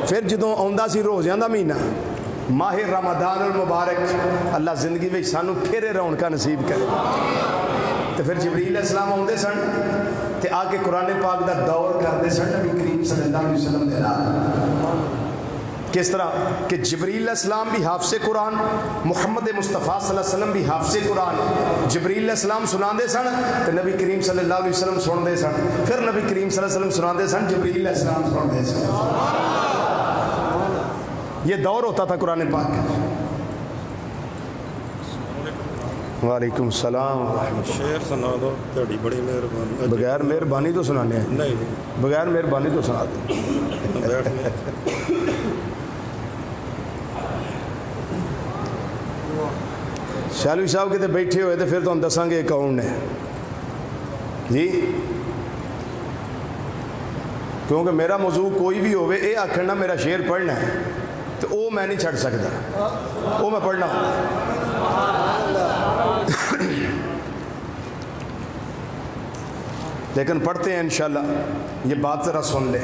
پھر جدوں آندا سی روزیاں دا مہینہ ماہ رمضان المبارک، اللہ زندگی میں سانو پھر رونقاں نصیب کرے. تے پھر جبریل علیہ السلام آندے سن تے آ کے قرآن پاک دا دور کرتے سن نبی کریم صلی اللہ علیہ وسلم دے نال. کس طرح کہ جبریل علیہ السلام بھی حافظ قرآن، محمد مصطفیٰ صلی اللہ علیہ وسلم بھی حافظ قرآن. جبریل علیہ السلام سناندے سن تو نبی کریم صلی اللہ علیہ وسلم سندے سن، پھر نبی کریم صلی اللہ علیہ وسلم سناندے سن، جبریل علیہ السلام سندے سن. یہ دور ہوتا تھا قرآن پاک کا. وعلیکم السلام ورحمۃ اللہ. شعر سنا دو تہاڈی بڑی مہربانی. بغیر مہربانی تو سنانے ہیں؟ نہیں بغیر مہربانی تو سنا دیں. بیٹھ شالوی صاحب کتے بیٹھے ہوئے تو پھر تو ہم دساں گے کون نے جی، کیونکہ میرا موضوع کوئی بھی ہوئے اے آکھنا میرا شعر پڑھنا ہے تو او میں نہیں چھڑ سکتا، او میں پڑھنا. لیکن پڑھتے ہیں انشاءاللہ. یہ بات ذرا سن لے.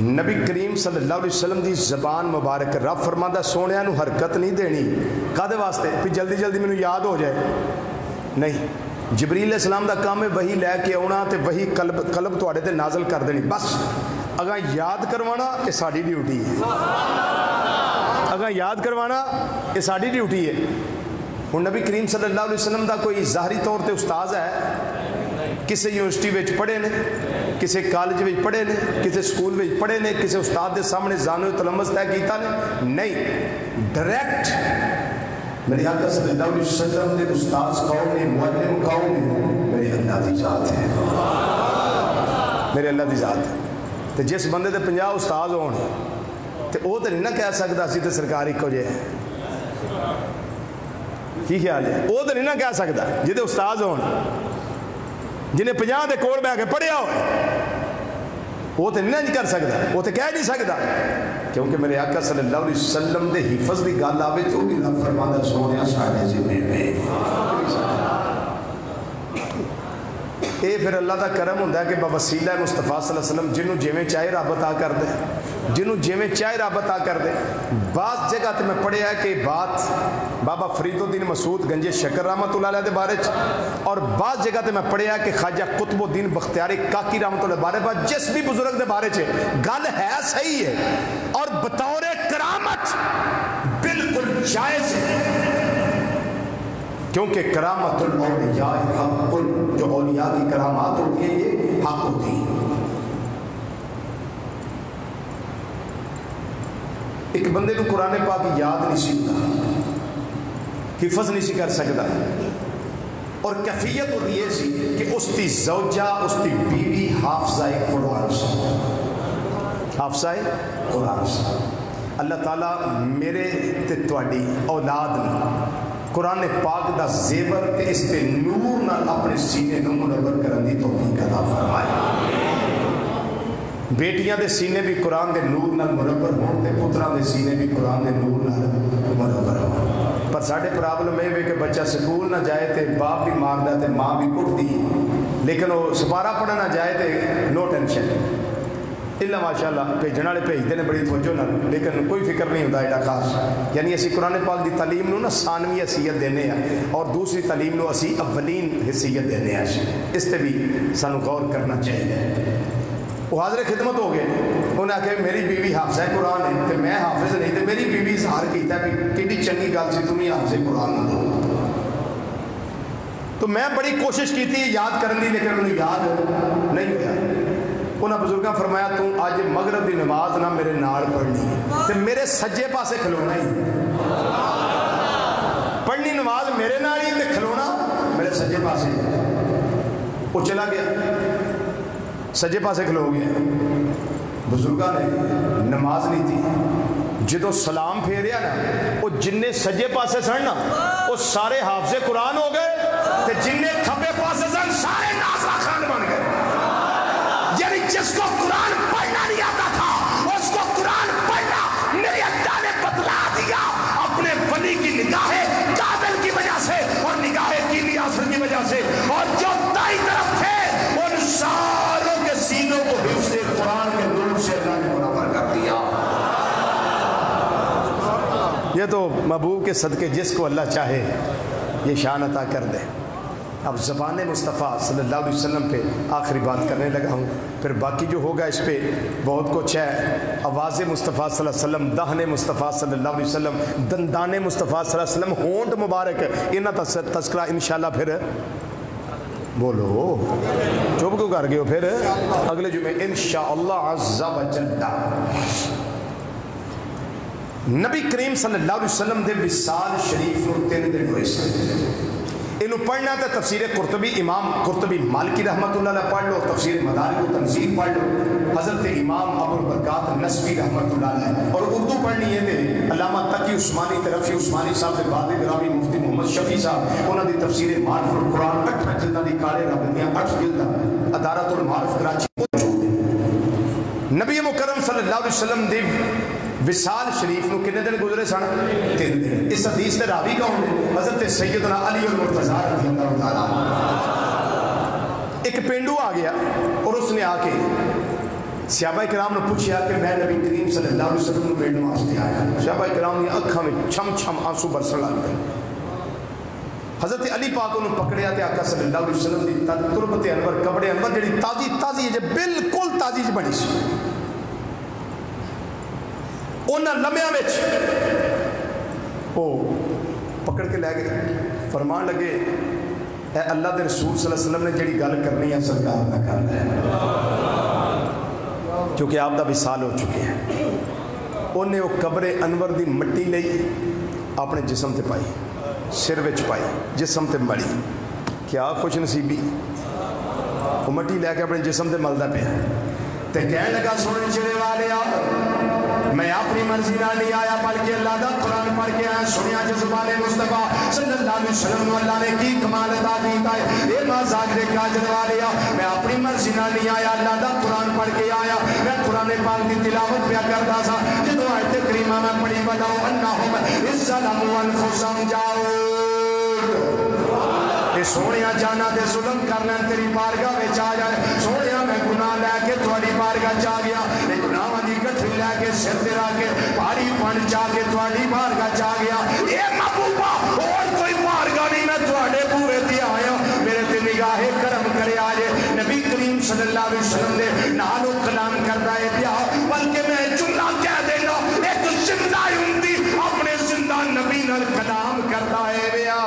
نبی کریم صلی اللہ علیہ وسلم دی زبان مبارک رب فرماندہ سونیاں نو حرکت نہیں دینی. کدے واسطے؟ پھر جلدی جلدی مینوں یاد ہو جائے نہیں. جبریل علیہ السلام دا کام ہے وہی لے کے آنا تے وہی قلب تواڈے تے نازل کر دینی. بس اگاں یاد کروانا یہ ساڈی ڈیوٹی ہے، اگاں یاد کروانا یہ ساڈی ڈیوٹی ہے. ہن نبی کریم صلی اللہ علیہ وسلم دا کوئی ظاہری طور تے استاذ ہے؟ کسی یونیورسٹی وچ پڑھے نے، کسی کالج وچ پڑھے نے، کسی سکول وچ پڑھے نے، کسی استاد دے سامنے زانو تلمس طے کیتا نے؟ نہیں. ڈائریکٹ میرے آقا صلی اللہ علیہ وسلم دے استاذ کون نے، معلم کون نے؟ میرے اللہ دی ذات ہے، میرے اللہ دی ذات ہے. تے جس بندے دے 50 استاد ہون تے او تے نہیں نہ کہہ سکدا اسی تے سرکار اکو جے ہے. کی خیال ہے؟ وہ تو نہیں نہ کہہ سکتا جہدے استاد ہون، جنہیں 50 دے کول بہ کے پڑھیا ہو، وہ تو نہیں کر سکتا، وہ تو کہہ نہیں سکتا. کیونکہ میرے آقا صلی اللہ علیہ وسلم دے حفظ دی گل آوے تو بھی رب فرماندا سونیا ساڈے ذمے میں. اے پھر اللہ دا کرم ہوندا ہے کہ بوسیلہ مصطفیٰ صلی اللہ علیہ وسلم جنوں جویں چاہے رب عطا کر دے، جنوں جویں چاہے رب عطا کر دے. بعض جگہ تے میں پڑھیا ہے کہ بات بابا فرید الدین مسعود گنج شکر رحمۃ اللہ علیہ دے بارے چ، اور بعض جگہ تے میں پڑھیا کہ خواجہ قطب الدین بختیاری کاکی رحمۃ اللہ بارے بعد جس بھی بزرگ دے بارے چ گل ہے صحیح ہے اور بطور کرامت بالکل جائز ہے. کیونکہ کرامت الاولیاء حق، جو اولیاء کی کرامات ہوتی ہیں یہ حق ہوتی ہیں. ایک بندے کو قرآن پاک یاد نہیں سکتا، حفظ نہیں سی کر سکتا، اور کیفیت ہوتی یہ سی کہ اس کی زوجہ، اس کی بیوی حافظہ قرآن سے، حافظہ قرآن سے. اللہ تعالیٰ میرے تے تواڈی اولاد نے قرآن پاک دا زیور تے اس تے نور نال اپنے سینے نو منور کرن دی توفیق عطا فرمائے. بیٹیاں دے سینے بھی قرآن دے نور نال منور ہون تے پتراں دے سینے بھی قرآن دے نور نال منور ہون. پر ساڈے پرابلم یہ ہے کہ بچہ سکول نہ جائے تے باپ بھی ماردا تے ماں بھی کٹدی، لیکن وہ سپارہ پڑھنا جائے تے نو ٹینشن. اللہ ماشاء اللہ بھیجنے والے بھیجتے ہیں بڑی توجہ نال، لیکن کوئی فکر نہیں ہوتا ایڈا خاص. یعنی اسی قرآن پاک دی تعلیم نو نا ثانوی حیثیت دینے ہیں اور دوسری تعلیم نو اسی اولین حیثیت دینے ہیں. اس تے بھی سانو غور کرنا چاہیے. وہ حاضر خدمت ہو گئے. انہیں آخیا میری بیوی حافظہ قرآن ہے تو میں حافظ نہیں تو میری بیوی اظہار کیتا بھی کتنی چنگی گل سی تمہیں حافظ قرآن نہ دو. تو میں بڑی کوشش کی تھی یاد کرنے کی لیکن مجھے یاد نہیں ہوا. انہاں بزرگاں فرمایا تو اج مغرب کی نماز نہ میرے نال پڑھنی تے میرے سجے پاسے کھلونا ہی. پڑھنی نماز میرے نال ہی تے کھلونا میرے سجے پاسے. وہ چلا گیا سجے پاسے کھلو گیا. بزرگاں نے نماز نہیں تھی. جدو سلام پھیریا نا وہ جن سجے پاسے سن نا وہ سارے حافظ قرآن ہو گئے تے جن کھبے پاسے سن سارے ناظرہ خان بن گئے. یعنی جس کو قرآن پڑھنا نہیں آتا تھا اس کو قرآن پڑھنا میرے اللہ نے بتلا دیا اپنے ولی کی نگاہ قابل کی وجہ سے اور نگاہ کیلی آسر کی وجہ سے. اور جو دائیں طرف تھے ان ساروں کے سینوں کو حفظ قرآن کے نور سے اللہ نے منور کر دیا. یہ تو محبوب کے صدقے جس کو اللہ چاہے یہ شان عطا کر دے. اب زبان مصطفیٰ صلی اللہ علیہ وسلم پہ آخری بات کرنے لگا ہوں. پھر باقی جو ہوگا اس پہ بہت کچھ ہے. آواز مصطفیٰ صلی اللہ علیہ وسلم, دہن مصطفیٰ صلی اللہ علیہ وسلم, دندان مصطفیٰ صلی اللہ علیہ وسلم, ہونٹ مبارک, انہاں تذکرہ انشاءاللہ پھر بولو چوب کیوں کر گئے ہو پھر اگلے جمعے انشاءاللہ عز و جل. نبی کریم صلی اللہ علیہ وسلم دے وصال شریف نو 3 دن ہوئے سن. انہوں پڑھنا تو تفسیر قرطبی, امام قرطبی مالکی رحمۃ اللہ علیہ پڑھ لو, تفسیر مدارک و تنزیل پڑھ لو, حضرت امام ابو البرکات نسبی رحمۃ اللہ علیہ. اور اردو پڑھنی ہے تو علامہ تقی عثمانی طرفی عثمانی صاحب کے بعد گرامی مفتی محمد شفیع صاحب انہوں نے تفسیر معرف القرآن 8 جلداں دی کالے رب دیاں 8 جلداں ادارۃ المعارف کراچی موجود ہے. نبی مکرم صلی اللہ علیہ وسلم دی وصال شریف نو کنے دن گزرے سن 3 دن. اس حدیث دے راوی کون نے؟ حضرت سیدنا علی المرتضیٰ رضی اللہ تعالیٰ. ایک پینڈو آ گیا اور اس نے آ کے صحابہ کرام نے پوچھا کہ میں نبی کریم صلی اللہ علیہ وسلم کو ملنے واسطے آیا. صحابہ کرام نے اکھاں میں چھم چھم آنسو برسن لگ گئے. حضرت علی پاک انہوں پکڑیا تے آقا صلی اللہ علیہ وسلم دی تربت انور کپڑے انور جڑی تازی تازی ہے بالکل تازی بنی سی. انہاں لمحیاں وچ او پکڑ کے لے گئے. فرمان لگے اے اللہ دے رسول صلی اللہ علیہ وسلم نے جڑی گل کرنی ہے سرکار نہ کر لے, کیونکہ آپ دا وصال ہو چکے ہیں. انہیں وہ قبر انور دی مٹی لئی اپنے جسم تے پائی, سر وچ پائی, جسم تے مڑی. کیا خوش نصیبی, وہ مٹی لے کے اپنے جسم تے ملدا پیا تے کہنے لگا سونے چڑے والے آ میں اپنی مرضی نہ نہیں آیا بلکہ اللہ دا قرآن پڑھ کے آیا. سنیا جو زبان مصطفیٰ صلی اللہ علیہ وسلم اللہ نے کی کمال عطا کیتا ہے. اے ماں زاگرے کاجر والیا میں اپنی مرضی نہ نہیں آیا اللہ دا قرآن پڑھ کے آیا. میں قرآن پاک دی تلاوت پیا کرتا سا جدو آیت کریمہ میں پڑھی بلاؤ انہم اذ ظلموا انفسہم جاؤ. اے سونیا جانا دے ظلم کرنا تیری بارگاہ وچ آ جائے. سونیا میں گناہ لے کے تھوڑی بارگاہ چا گیا, گناہ دی گٹھی لے کے سر تے رکھ کے بھاری پن چا کے تھوڑی بارگاہ چا گیا. اے محبوبہ اور کوئی بارگاہ نہیں, میں تھوڑے بوئے تے آیا. میرے تے نگاہ کرم کرے آجے. نبی کریم صلی اللہ علیہ وسلم نے نالو کلام کرتا ہے پیا بلکہ میں جملہ کہہ دینا ایک زندہ امتی اپنے زندہ نبی نال کلام کرتا ہے پیا.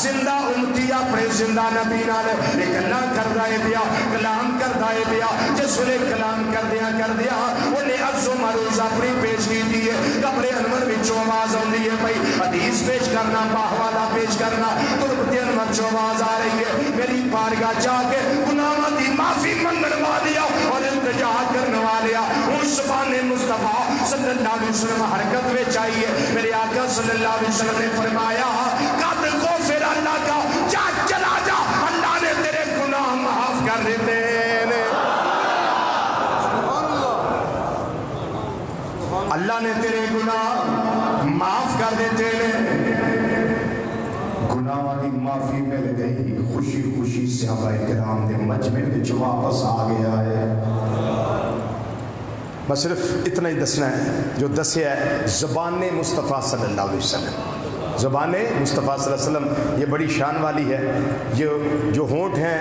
زندہ امتی اپنے زندہ نبی نال کلام کرتا ہے پیا, کلام کرتا ہے پیا. جس نے کلام کر دیا انہیں عرض و معروض اپنی پیش کی دی ہے. قبر انور وچوں آواز آندی ہے بھائی حدیث پیش کرنا, باہوالا پیش کرنا, تربت انور وچوں آواز آ رہی ہے. میری بارگاہ جا کے گناہاں دی معافی منگن والیا اور التجا کرنے والیا ہن زبان مصطفیٰ صلی اللہ علیہ وسلم حرکت وچ آئی ہے. میرے آقا صلی اللہ علیہ وسلم نے فرمایا قد غفر اللہ کا جا چلا جا, اللہ نے تیرے گناہ معاف کر دیتے ہیں. اللہ نے تیرے گناہ معاف کر دیتے ہیں. گناہ دی معافی مل گئی. خوشی خوشی صحابہ کرام دے مجمع وچ واپس آ گیا ہے. بس صرف اتنا ہی دسنا ہے جو دسیا ہے زبان مصطفیٰ صلی اللہ علیہ وسلم. زبان مصطفیٰ صلی اللہ علیہ وسلم یہ بڑی شان والی ہے. یہ جو ہونٹ ہیں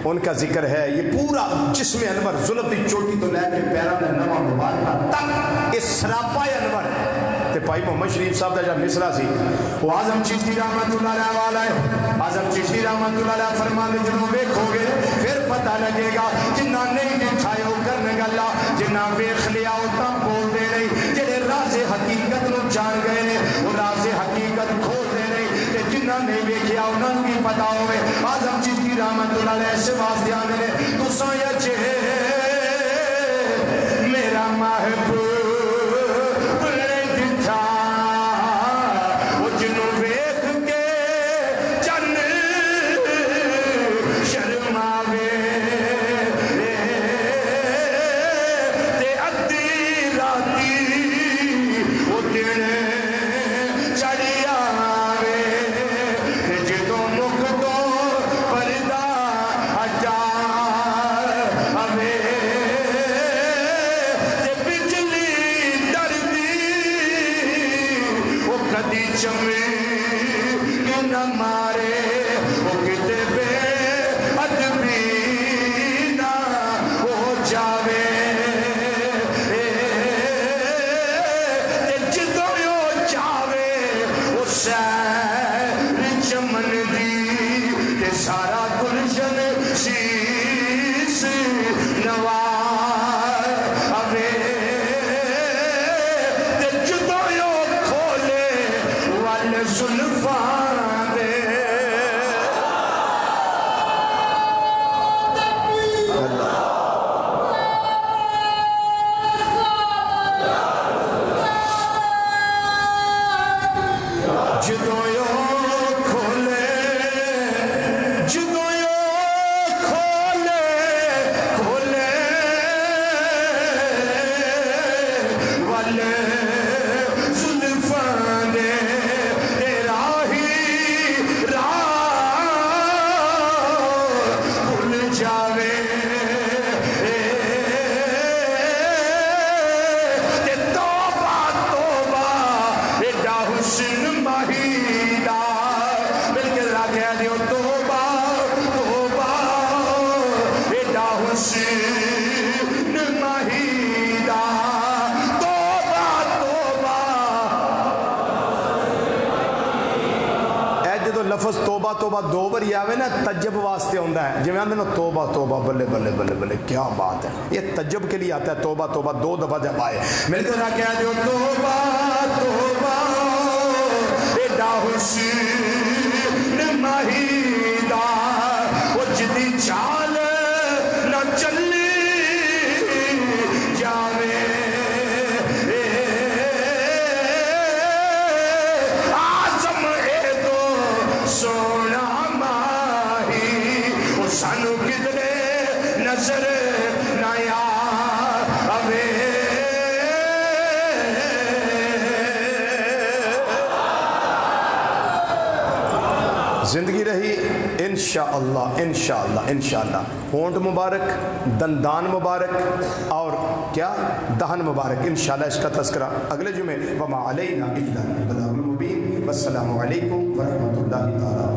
ان کا ذکر ہے. یہ پورا جسم انور زلف کی چوٹی تو لے کے پیروں میں نواں مبارکہ تک یہ سراپا انور ہے. تے بھائی محمد شریف صاحب کا جب مصرا سی وہ اعظم چشتی رحمت اللہ علیہ والا ہے. اعظم چشتی رحمت اللہ علیہ فرمانے جنوں ویکھو گے پھر پتہ لگے گا جنہ نہیں دکھایا وہ کرنے گلا جنہ ویکھ لیا وہ تاں بول دے نہیں. جڑے راز حقیقت نو جان گئے نے وہ راز حقیقت کھول دے نہیں. تے جنہ نہیں ویکھیا انہاں نوں کی پتہ ہوے. اعظم چشتی رحمت اللہ علیہ اس واسطے آندے نے تساں اچھے میرا محبوب توبہ دو باری آوے نا تجب واسطے ہوندہ ہے. جب آندے نا توبہ توبہ بلے بلے بلے بلے کیا بات ہے. یہ تجب کے لیے آتا ہے. توبہ توبہ دو دفعہ جب آئے میرے کو نہ کہہ دیو توبہ توبہ ایڈا حسین مہیدہ وہ جدی چال نہ چلی جاوے آزم اے دو سونا سانو کدنے نظر نیا اوے زندگی رہی انشاءاللہ انشاءاللہ انشاءاللہ. ہونٹ مبارک, دندان مبارک اور کیا دہن مبارک. انشاءاللہ اس کا تذکرہ اگلے جمعے. وما علینا الا البلاغ المبین. والسلام علیکم ورحمۃ اللہ تعالی.